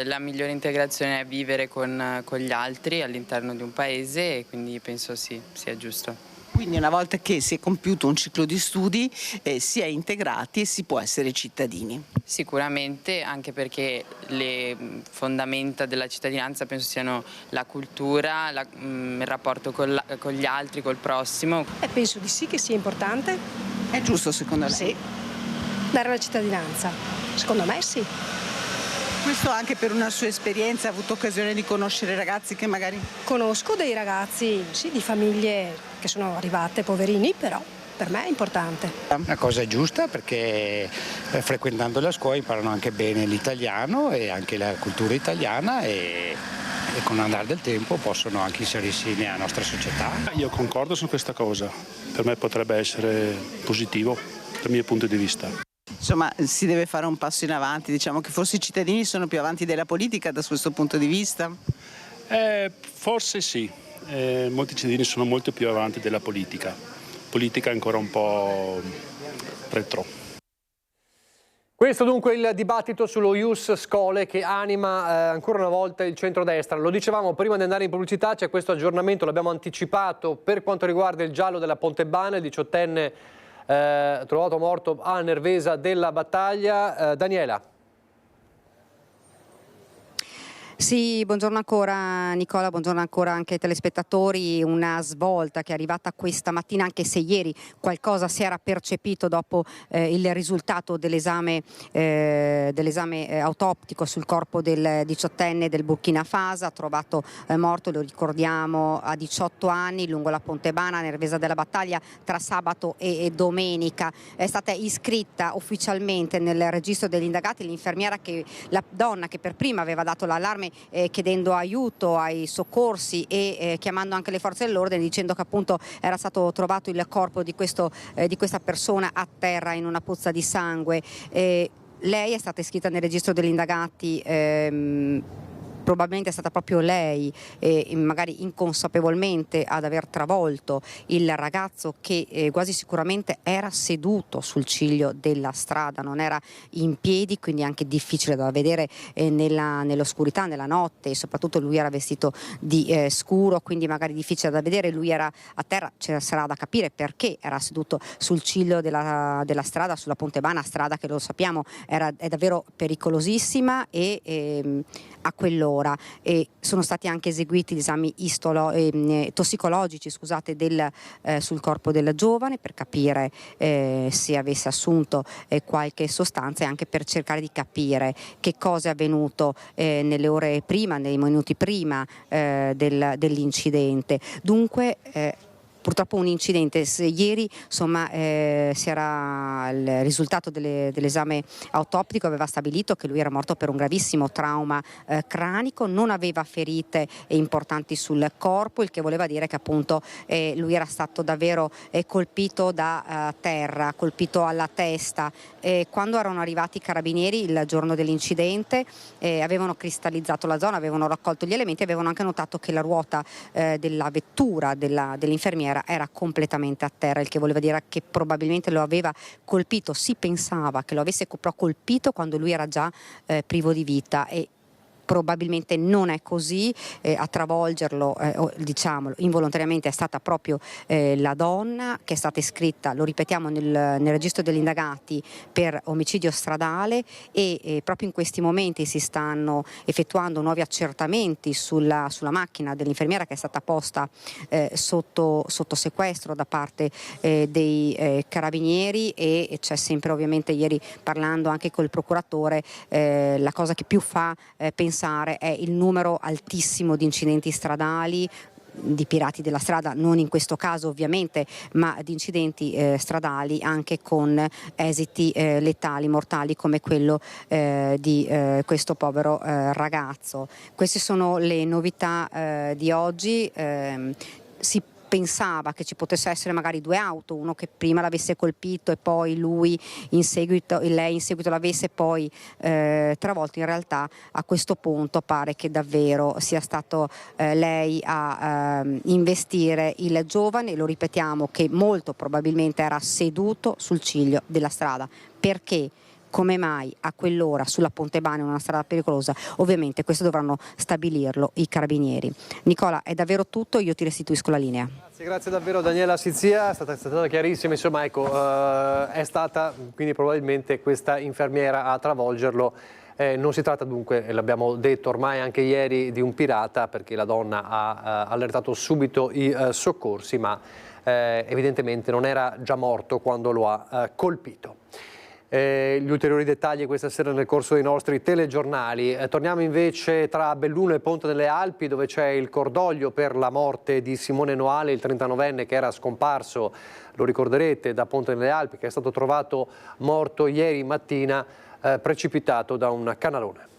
La migliore integrazione è vivere con gli altri all'interno di un paese e quindi penso sì, sia giusto. Quindi una volta che si è compiuto un ciclo di studi si è integrati e si può essere cittadini. Sicuramente, anche perché le fondamenta della cittadinanza penso siano la cultura, il rapporto con gli altri, col prossimo. Penso di sì che sia importante. È giusto secondo lei? Sì, dare la cittadinanza. Secondo me sì. Questo anche per una sua esperienza, ha avuto occasione di conoscere ragazzi che magari... Conosco dei ragazzi, sì, di famiglie che sono arrivate poverini, però per me è importante. Una cosa giusta perché frequentando la scuola imparano anche bene l'italiano e anche la cultura italiana e con l'andare del tempo possono anche inserirsi nella nostra società. Io concordo su questa cosa, per me potrebbe essere positivo dal mio punto di vista. Insomma, si deve fare un passo in avanti, diciamo che forse i cittadini sono più avanti della politica da questo punto di vista? Forse sì, molti cittadini sono molto più avanti della politica. Politica è ancora un po' retro. Questo dunque il dibattito sullo Ius Scholae che anima ancora una volta il centrodestra. Lo dicevamo prima di andare in pubblicità, c'è questo aggiornamento, l'abbiamo anticipato per quanto riguarda il giallo della Pontebana, il 18enne trovato morto a Nervesa della Battaglia. Daniela. Sì, buongiorno ancora Nicola, buongiorno ancora anche ai telespettatori. Una svolta che è arrivata questa mattina, anche se ieri qualcosa si era percepito dopo il risultato dell'esame autoptico sul corpo del 18enne del Burkina Faso, trovato morto, lo ricordiamo, a 18 anni lungo la Pontebana, Nervesa della Battaglia, tra sabato e domenica. È stata iscritta ufficialmente nel registro degli indagati l'infermiera, la donna che per prima aveva dato l'allarme chiedendo aiuto ai soccorsi e chiamando anche le forze dell'ordine, dicendo che appunto era stato trovato il corpo di questa persona a terra in una pozza di sangue. Lei è stata iscritta nel registro degli indagati. Probabilmente è stata proprio lei, magari inconsapevolmente, ad aver travolto il ragazzo che quasi sicuramente era seduto sul ciglio della strada, non era in piedi, quindi anche difficile da vedere nell'oscurità, nella notte, e soprattutto lui era vestito di scuro, quindi magari difficile da vedere. Lui era a terra, sarà da capire perché era seduto sul ciglio della strada, sulla Pontebana, strada che lo sappiamo è davvero pericolosissima e a quell'ora. E sono stati anche eseguiti gli esami tossicologici sul corpo del giovane per capire se avesse assunto qualche sostanza e anche per cercare di capire che cosa è avvenuto nelle ore prima, nei minuti prima dell'incidente. Dunque purtroppo un incidente. Ieri il risultato dell'esame autoptico aveva stabilito che lui era morto per un gravissimo trauma cranico, non aveva ferite importanti sul corpo, il che voleva dire che appunto lui era stato davvero colpito da terra, colpito alla testa. Quando erano arrivati i carabinieri il giorno dell'incidente avevano cristallizzato la zona, avevano raccolto gli elementi, avevano anche notato che la ruota della vettura dell'infermiera era completamente a terra, il che voleva dire che probabilmente lo aveva colpito. Si pensava che lo avesse però colpito quando lui era già privo di vita, e probabilmente non è così. A travolgerlo, diciamolo, involontariamente è stata proprio la donna, che è stata iscritta, lo ripetiamo, nel registro degli indagati per omicidio stradale, e proprio in questi momenti si stanno effettuando nuovi accertamenti sulla macchina dell'infermiera, che è stata posta sotto sequestro da parte dei carabinieri, e c'è sempre, ovviamente, ieri parlando anche col procuratore, la cosa che più fa pensare è il numero altissimo di incidenti stradali, di pirati della strada, non in questo caso ovviamente, ma di incidenti stradali anche con esiti letali, mortali, come quello di questo povero ragazzo. Queste sono le novità di oggi. Si pensava che ci potesse essere magari 2 auto, uno che prima l'avesse colpito e poi lei in seguito l'avesse poi travolto. In realtà a questo punto pare che davvero sia stato lei a investire il giovane, lo ripetiamo, che molto probabilmente era seduto sul ciglio della strada. Perché? Come mai a quell'ora sulla Pontebana, in una strada pericolosa? Ovviamente questo dovranno stabilirlo i carabinieri. Nicola, è davvero tutto, io ti restituisco la linea. Grazie davvero Daniela Sizia, è stata chiarissima, insomma, ecco, è stata quindi probabilmente questa infermiera a travolgerlo. Non si tratta dunque, l'abbiamo detto ormai anche ieri, di un pirata, perché la donna ha allertato subito i soccorsi, ma evidentemente non era già morto quando lo ha colpito. Gli ulteriori dettagli questa sera nel corso dei nostri telegiornali. Torniamo invece tra Belluno e Ponte delle Alpi, dove c'è il cordoglio per la morte di Simone Noale, il 39enne che era scomparso, lo ricorderete, da Ponte delle Alpi, che è stato trovato morto ieri mattina precipitato da un canalone.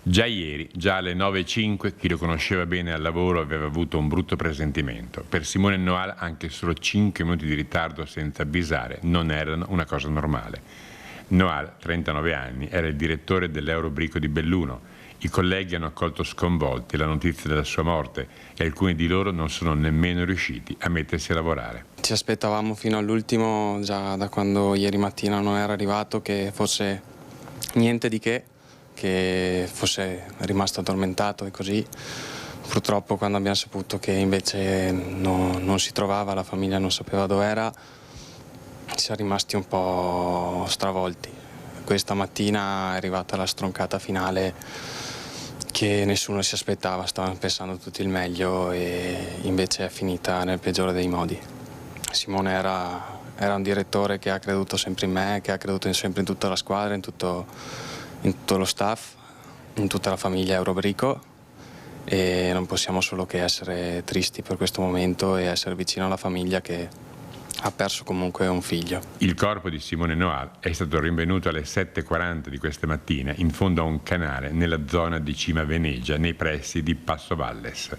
Già ieri, già alle 9:05, chi lo conosceva bene al lavoro aveva avuto un brutto presentimento. Per Simone Noale anche solo 5 minuti di ritardo senza avvisare non erano una cosa normale. Noale, 39 anni, era il direttore dell'Eurobrico di Belluno. I colleghi hanno accolto sconvolti la notizia della sua morte e alcuni di loro non sono nemmeno riusciti a mettersi a lavorare. Ci aspettavamo fino all'ultimo, già da quando ieri mattina non era arrivato, che fosse niente di che fosse rimasto addormentato e così. Purtroppo quando abbiamo saputo che invece non si trovava, la famiglia non sapeva dove era, siamo rimasti un po' stravolti. Questa mattina è arrivata la stroncata finale che nessuno si aspettava, stavano pensando tutti il meglio e invece è finita nel peggiore dei modi. Simone era un direttore che ha creduto sempre in me, che ha creduto sempre in tutta la squadra, in tutto lo staff, in tutta la famiglia Eurobrico, e non possiamo solo che essere tristi per questo momento e essere vicino alla famiglia che ha perso comunque un figlio. Il corpo di Simone Noale è stato rinvenuto alle 7:40 di questa mattina in fondo a un canale nella zona di Cima Venegia, nei pressi di Passo Valles.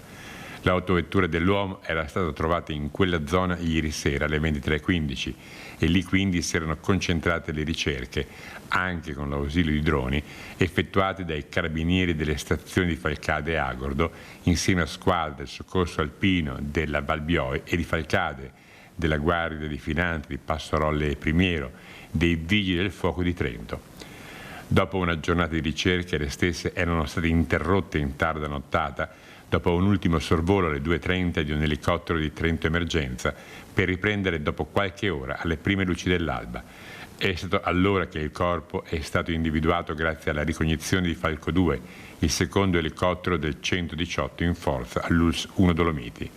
L'autovettura dell'uomo era stata trovata in quella zona ieri sera alle 23:15 e lì quindi si erano concentrate le ricerche, anche con l'ausilio di droni, effettuate dai carabinieri delle stazioni di Falcade e Agordo, insieme a squadre del soccorso alpino della Valbioi e di Falcade, della Guardia di Finanza di Passorolle e Primiero, dei Vigili del Fuoco di Trento. Dopo una giornata di ricerche, le stesse erano state interrotte in tarda nottata dopo un ultimo sorvolo alle 2:30 di un elicottero di Trento Emergenza per riprendere dopo qualche ora alle prime luci dell'alba. È stato allora che il corpo è stato individuato grazie alla ricognizione di Falco 2, il secondo elicottero del 118 in forza all'ULSS 1 Dolomiti.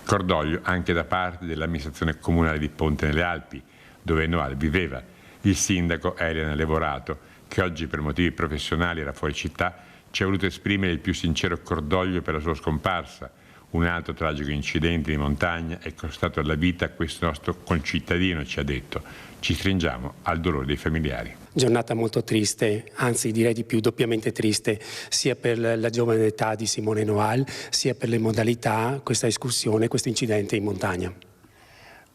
Cordoglio anche da parte dell'amministrazione comunale di Ponte nelle Alpi, dove Noale viveva. Il sindaco Eliana Levorato, che oggi per motivi professionali era fuori città, ci ha voluto esprimere il più sincero cordoglio per la sua scomparsa. Un altro tragico incidente di montagna è costato la vita a questo nostro concittadino, ci ha detto. Ci stringiamo al dolore dei familiari. Giornata molto triste, anzi direi di più, doppiamente triste, sia per la giovane età di Simone Noale, sia per le modalità, questa escursione, questo incidente in montagna.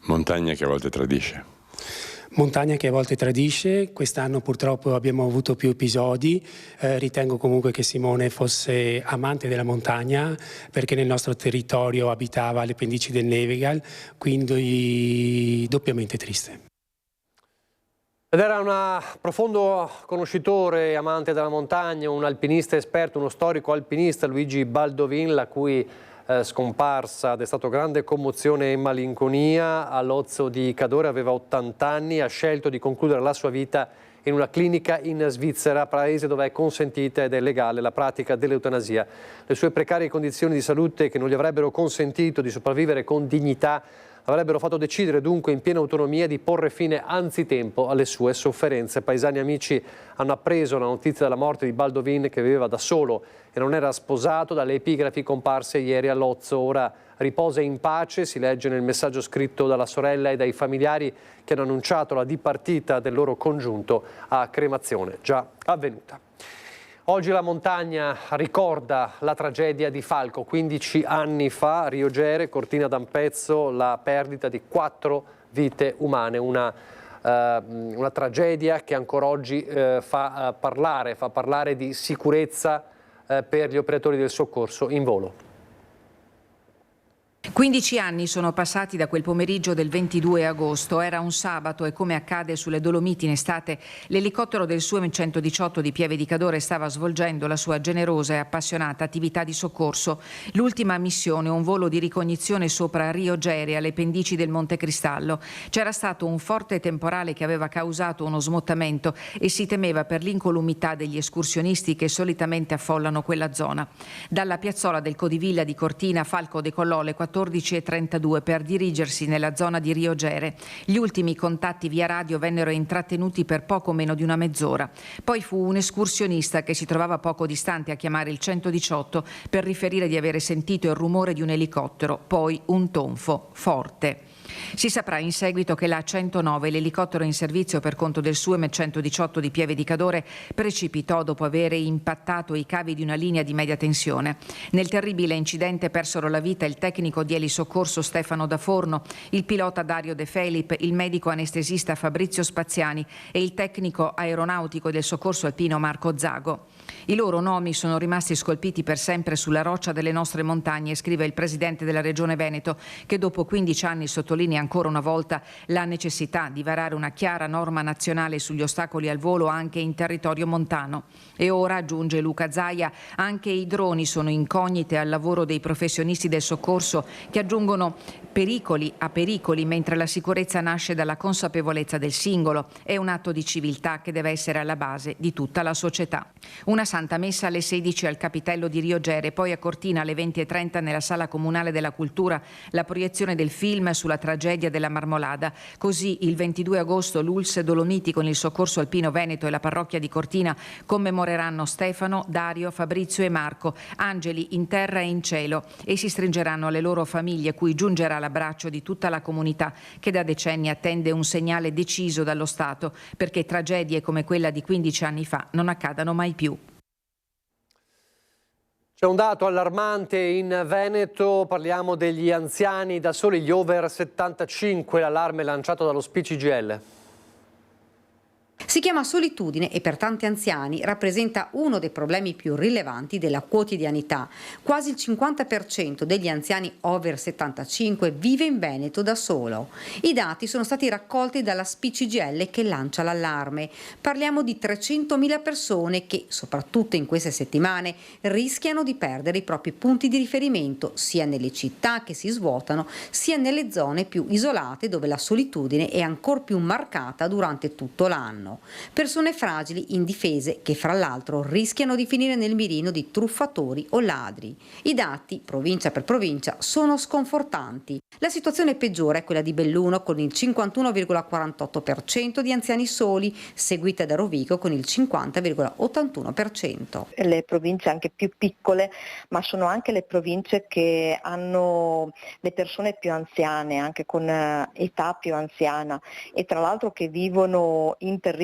Montagna che a volte tradisce. Montagna che a volte tradisce, quest'anno purtroppo abbiamo avuto più episodi, ritengo comunque che Simone fosse amante della montagna perché nel nostro territorio abitava alle pendici del Nevigal, quindi doppiamente triste. Ed era un profondo conoscitore e amante della montagna, un alpinista esperto, uno storico alpinista, Luigi Baldovin, la cui scomparsa ha destato grande commozione e malinconia. All'Ozzo di Cadore aveva 80 anni, ha scelto di concludere la sua vita in una clinica in Svizzera, paese dove è consentita ed è legale la pratica dell'eutanasia. Le sue precarie condizioni di salute, che non gli avrebbero consentito di sopravvivere con dignità, avrebbero fatto decidere dunque in piena autonomia di porre fine anzitempo alle sue sofferenze. Paesani e amici hanno appreso la notizia della morte di Baldovin, che viveva da solo e non era sposato, dalle epigrafi comparse ieri a Lozzo. Ora riposa in pace, si legge nel messaggio scritto dalla sorella e dai familiari che hanno annunciato la dipartita del loro congiunto a cremazione già avvenuta. Oggi la montagna ricorda la tragedia di Falco. 15 anni fa a Rio Gere, Cortina d'Ampezzo, la perdita di 4 vite umane, una tragedia che ancora oggi fa parlare di sicurezza per gli operatori del soccorso in volo. 15 anni sono passati da quel pomeriggio del 22 agosto, era un sabato e come accade sulle Dolomiti in estate, l'elicottero del SUEM 118 di Pieve di Cadore stava svolgendo la sua generosa e appassionata attività di soccorso. L'ultima missione, un volo di ricognizione sopra Rio Gere alle pendici del Monte Cristallo. C'era stato un forte temporale che aveva causato uno smottamento e si temeva per l'incolumità degli escursionisti che solitamente affollano quella zona. Dalla piazzola del Codivilla di Cortina, Falco decollò alle 14:32 per dirigersi nella zona di Rio Gere. Gli ultimi contatti via radio vennero intrattenuti per poco meno di una mezz'ora. Poi fu un escursionista che si trovava poco distante a chiamare il 118 per riferire di avere sentito il rumore di un elicottero, poi un tonfo forte. Si saprà in seguito che la 109, l'elicottero in servizio per conto del SUEM 118 di Pieve di Cadore, precipitò dopo aver impattato i cavi di una linea di media tensione. Nel terribile incidente persero la vita il tecnico di elisoccorso Stefano Da Forno, il pilota Dario De Felip, il medico anestesista Fabrizio Spaziani e il tecnico aeronautico del soccorso alpino Marco Zago. I loro nomi sono rimasti scolpiti per sempre sulla roccia delle nostre montagne, scrive il presidente della Regione Veneto, che dopo 15 anni sottolinea ancora una volta la necessità di varare una chiara norma nazionale sugli ostacoli al volo anche in territorio montano. E ora, aggiunge Luca Zaia, anche i droni sono incognite al lavoro dei professionisti del soccorso che aggiungono pericoli a pericoli, mentre la sicurezza nasce dalla consapevolezza del singolo. È un atto di civiltà che deve essere alla base di tutta la società. Una Santa Messa alle 16 al Capitello di Rio Gere, poi a Cortina alle 20:30 nella Sala Comunale della Cultura la proiezione del film sulla tragedia della Marmolada. Così il 22 agosto l'ULSS Dolomiti con il Soccorso Alpino Veneto e la parrocchia di Cortina commemoreranno Stefano, Dario, Fabrizio e Marco, angeli in terra e in cielo, e si stringeranno alle loro famiglie, cui giungerà l'abbraccio di tutta la comunità che da decenni attende un segnale deciso dallo Stato perché tragedie come quella di 15 anni fa non accadano mai più. C'è un dato allarmante in Veneto, parliamo degli anziani da soli, gli over 75, l'allarme lanciato dallo SPCGL. Si chiama solitudine e per tanti anziani rappresenta uno dei problemi più rilevanti della quotidianità. Quasi il 50% degli anziani over 75 vive in Veneto da solo. I dati sono stati raccolti dalla SPCGL che lancia l'allarme. Parliamo di 300.000 persone che, soprattutto in queste settimane, rischiano di perdere i propri punti di riferimento, sia nelle città che si svuotano, sia nelle zone più isolate dove la solitudine è ancor più marcata durante tutto l'anno. Persone fragili, indifese, che fra l'altro rischiano di finire nel mirino di truffatori o ladri. I dati, provincia per provincia, sono sconfortanti. La situazione peggiore è quella di Belluno con il 51,48% di anziani soli, seguita da Rovigo con il 50,81%. Le province anche più piccole, ma sono anche le province che hanno le persone più anziane, anche con età più anziana, e tra l'altro che vivono in territori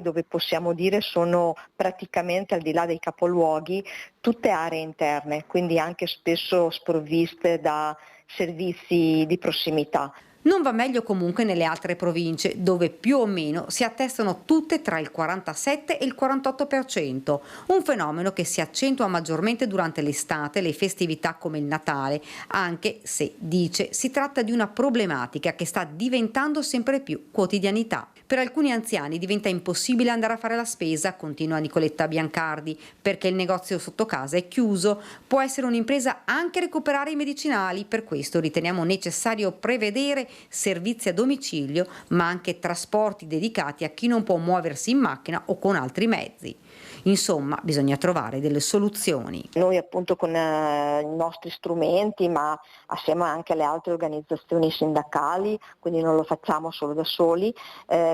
dove possiamo dire sono praticamente al di là dei capoluoghi tutte aree interne, quindi anche spesso sprovviste da servizi di prossimità. Non va meglio comunque nelle altre province, dove più o meno si attestano tutte tra il 47 e il 48%, un fenomeno che si accentua maggiormente durante l'estate e le festività come il Natale, anche se, dice, si tratta di una problematica che sta diventando sempre più quotidianità. Per alcuni anziani diventa impossibile andare a fare la spesa, continua Nicoletta Biancardi, perché il negozio sotto casa è chiuso. Può essere un'impresa anche recuperare i medicinali, per questo riteniamo necessario prevedere servizi a domicilio, ma anche trasporti dedicati a chi non può muoversi in macchina o con altri mezzi. Insomma, bisogna trovare delle soluzioni. Noi appunto con i nostri strumenti, ma assieme anche alle altre organizzazioni sindacali, quindi non lo facciamo solo da soli,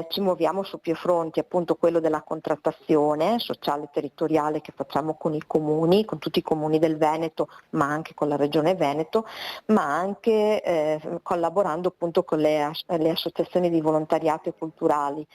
ci muoviamo su più fronti, appunto quello della contrattazione sociale e territoriale che facciamo con i comuni, con tutti i comuni del Veneto, ma anche con la Regione Veneto, ma anche collaborando appunto con le associazioni di volontariato e culturali.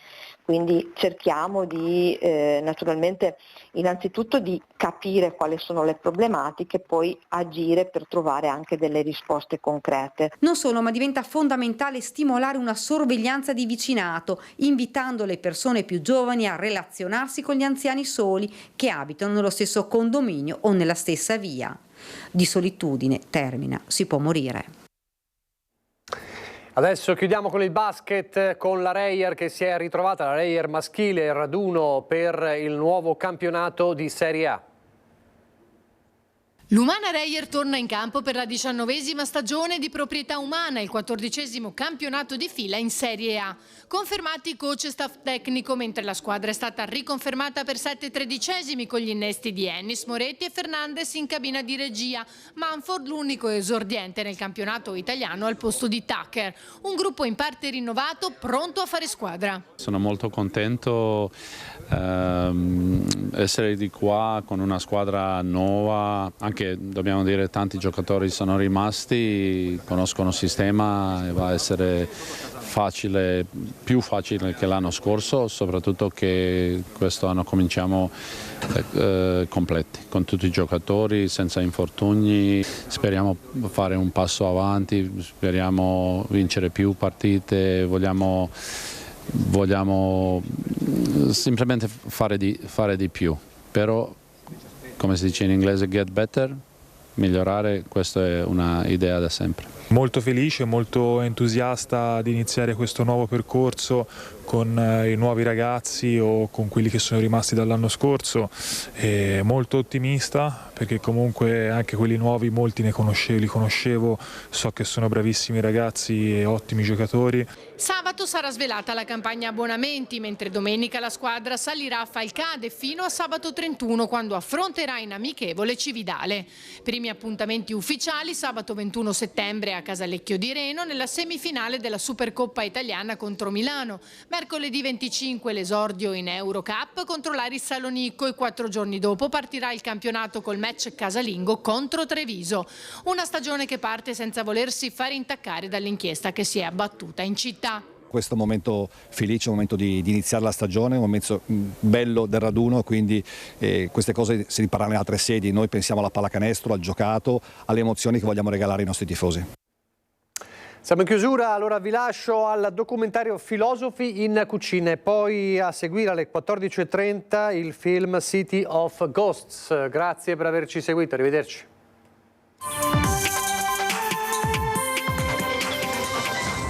Quindi cerchiamo di naturalmente innanzitutto di capire quali sono le problematiche, poi agire per trovare anche delle risposte concrete. Non solo, ma diventa fondamentale stimolare una sorveglianza di vicinato, invitando le persone più giovani a relazionarsi con gli anziani soli che abitano nello stesso condominio o nella stessa via. Di solitudine, termina, si può morire. Adesso chiudiamo con il basket, con la Reyer che si è ritrovata, la Reyer maschile, il raduno per il nuovo campionato di Serie A. L'Umana Reyer torna in campo per la 19ª stagione di proprietà umana, il 14° campionato di fila in Serie A. Confermati coach e staff tecnico, mentre la squadra è stata riconfermata per 7 tredicesimi con gli innesti di Ennis, Moretti e Fernandez in cabina di regia. Manford l'unico esordiente nel campionato italiano al posto di Tucker. Un gruppo in parte rinnovato, pronto a fare squadra. Sono molto contento essere di qua con una squadra nuova, anche dobbiamo dire tanti giocatori sono rimasti, conoscono il sistema e va a essere facile, più facile che l'anno scorso, soprattutto che questo anno cominciamo completi con tutti i giocatori, senza infortuni. Speriamo fare un passo avanti, speriamo vincere più partite, vogliamo semplicemente fare di più, però come si dice in inglese get better, migliorare, questa è una idea da sempre. Molto felice, molto entusiasta di iniziare questo nuovo percorso con i nuovi ragazzi o con quelli che sono rimasti dall'anno scorso, e molto ottimista perché comunque anche quelli nuovi molti li conoscevo, so che sono bravissimi ragazzi e ottimi giocatori. Sabato sarà svelata la campagna abbonamenti, mentre domenica la squadra salirà a Falcade fino a sabato 31 quando affronterà in amichevole Cividale. Primi appuntamenti ufficiali sabato 21 settembre a Casalecchio di Reno nella semifinale della Supercoppa italiana contro Milano. Mercoledì 25 l'esordio in Eurocup contro l'Aris Salonicco e 4 giorni dopo partirà il campionato col match casalingo contro Treviso. Una stagione che parte senza volersi fare intaccare dall'inchiesta che si è abbattuta in città. Questo momento felice, un momento di iniziare la stagione, un momento bello del raduno, quindi queste cose si riparano in altre sedi. Noi pensiamo alla pallacanestro, al giocato, alle emozioni che vogliamo regalare ai nostri tifosi. Siamo in chiusura, allora vi lascio al documentario Filosofi in cucina e poi a seguire alle 14:30 il film City of Ghosts. Grazie per averci seguito, arrivederci.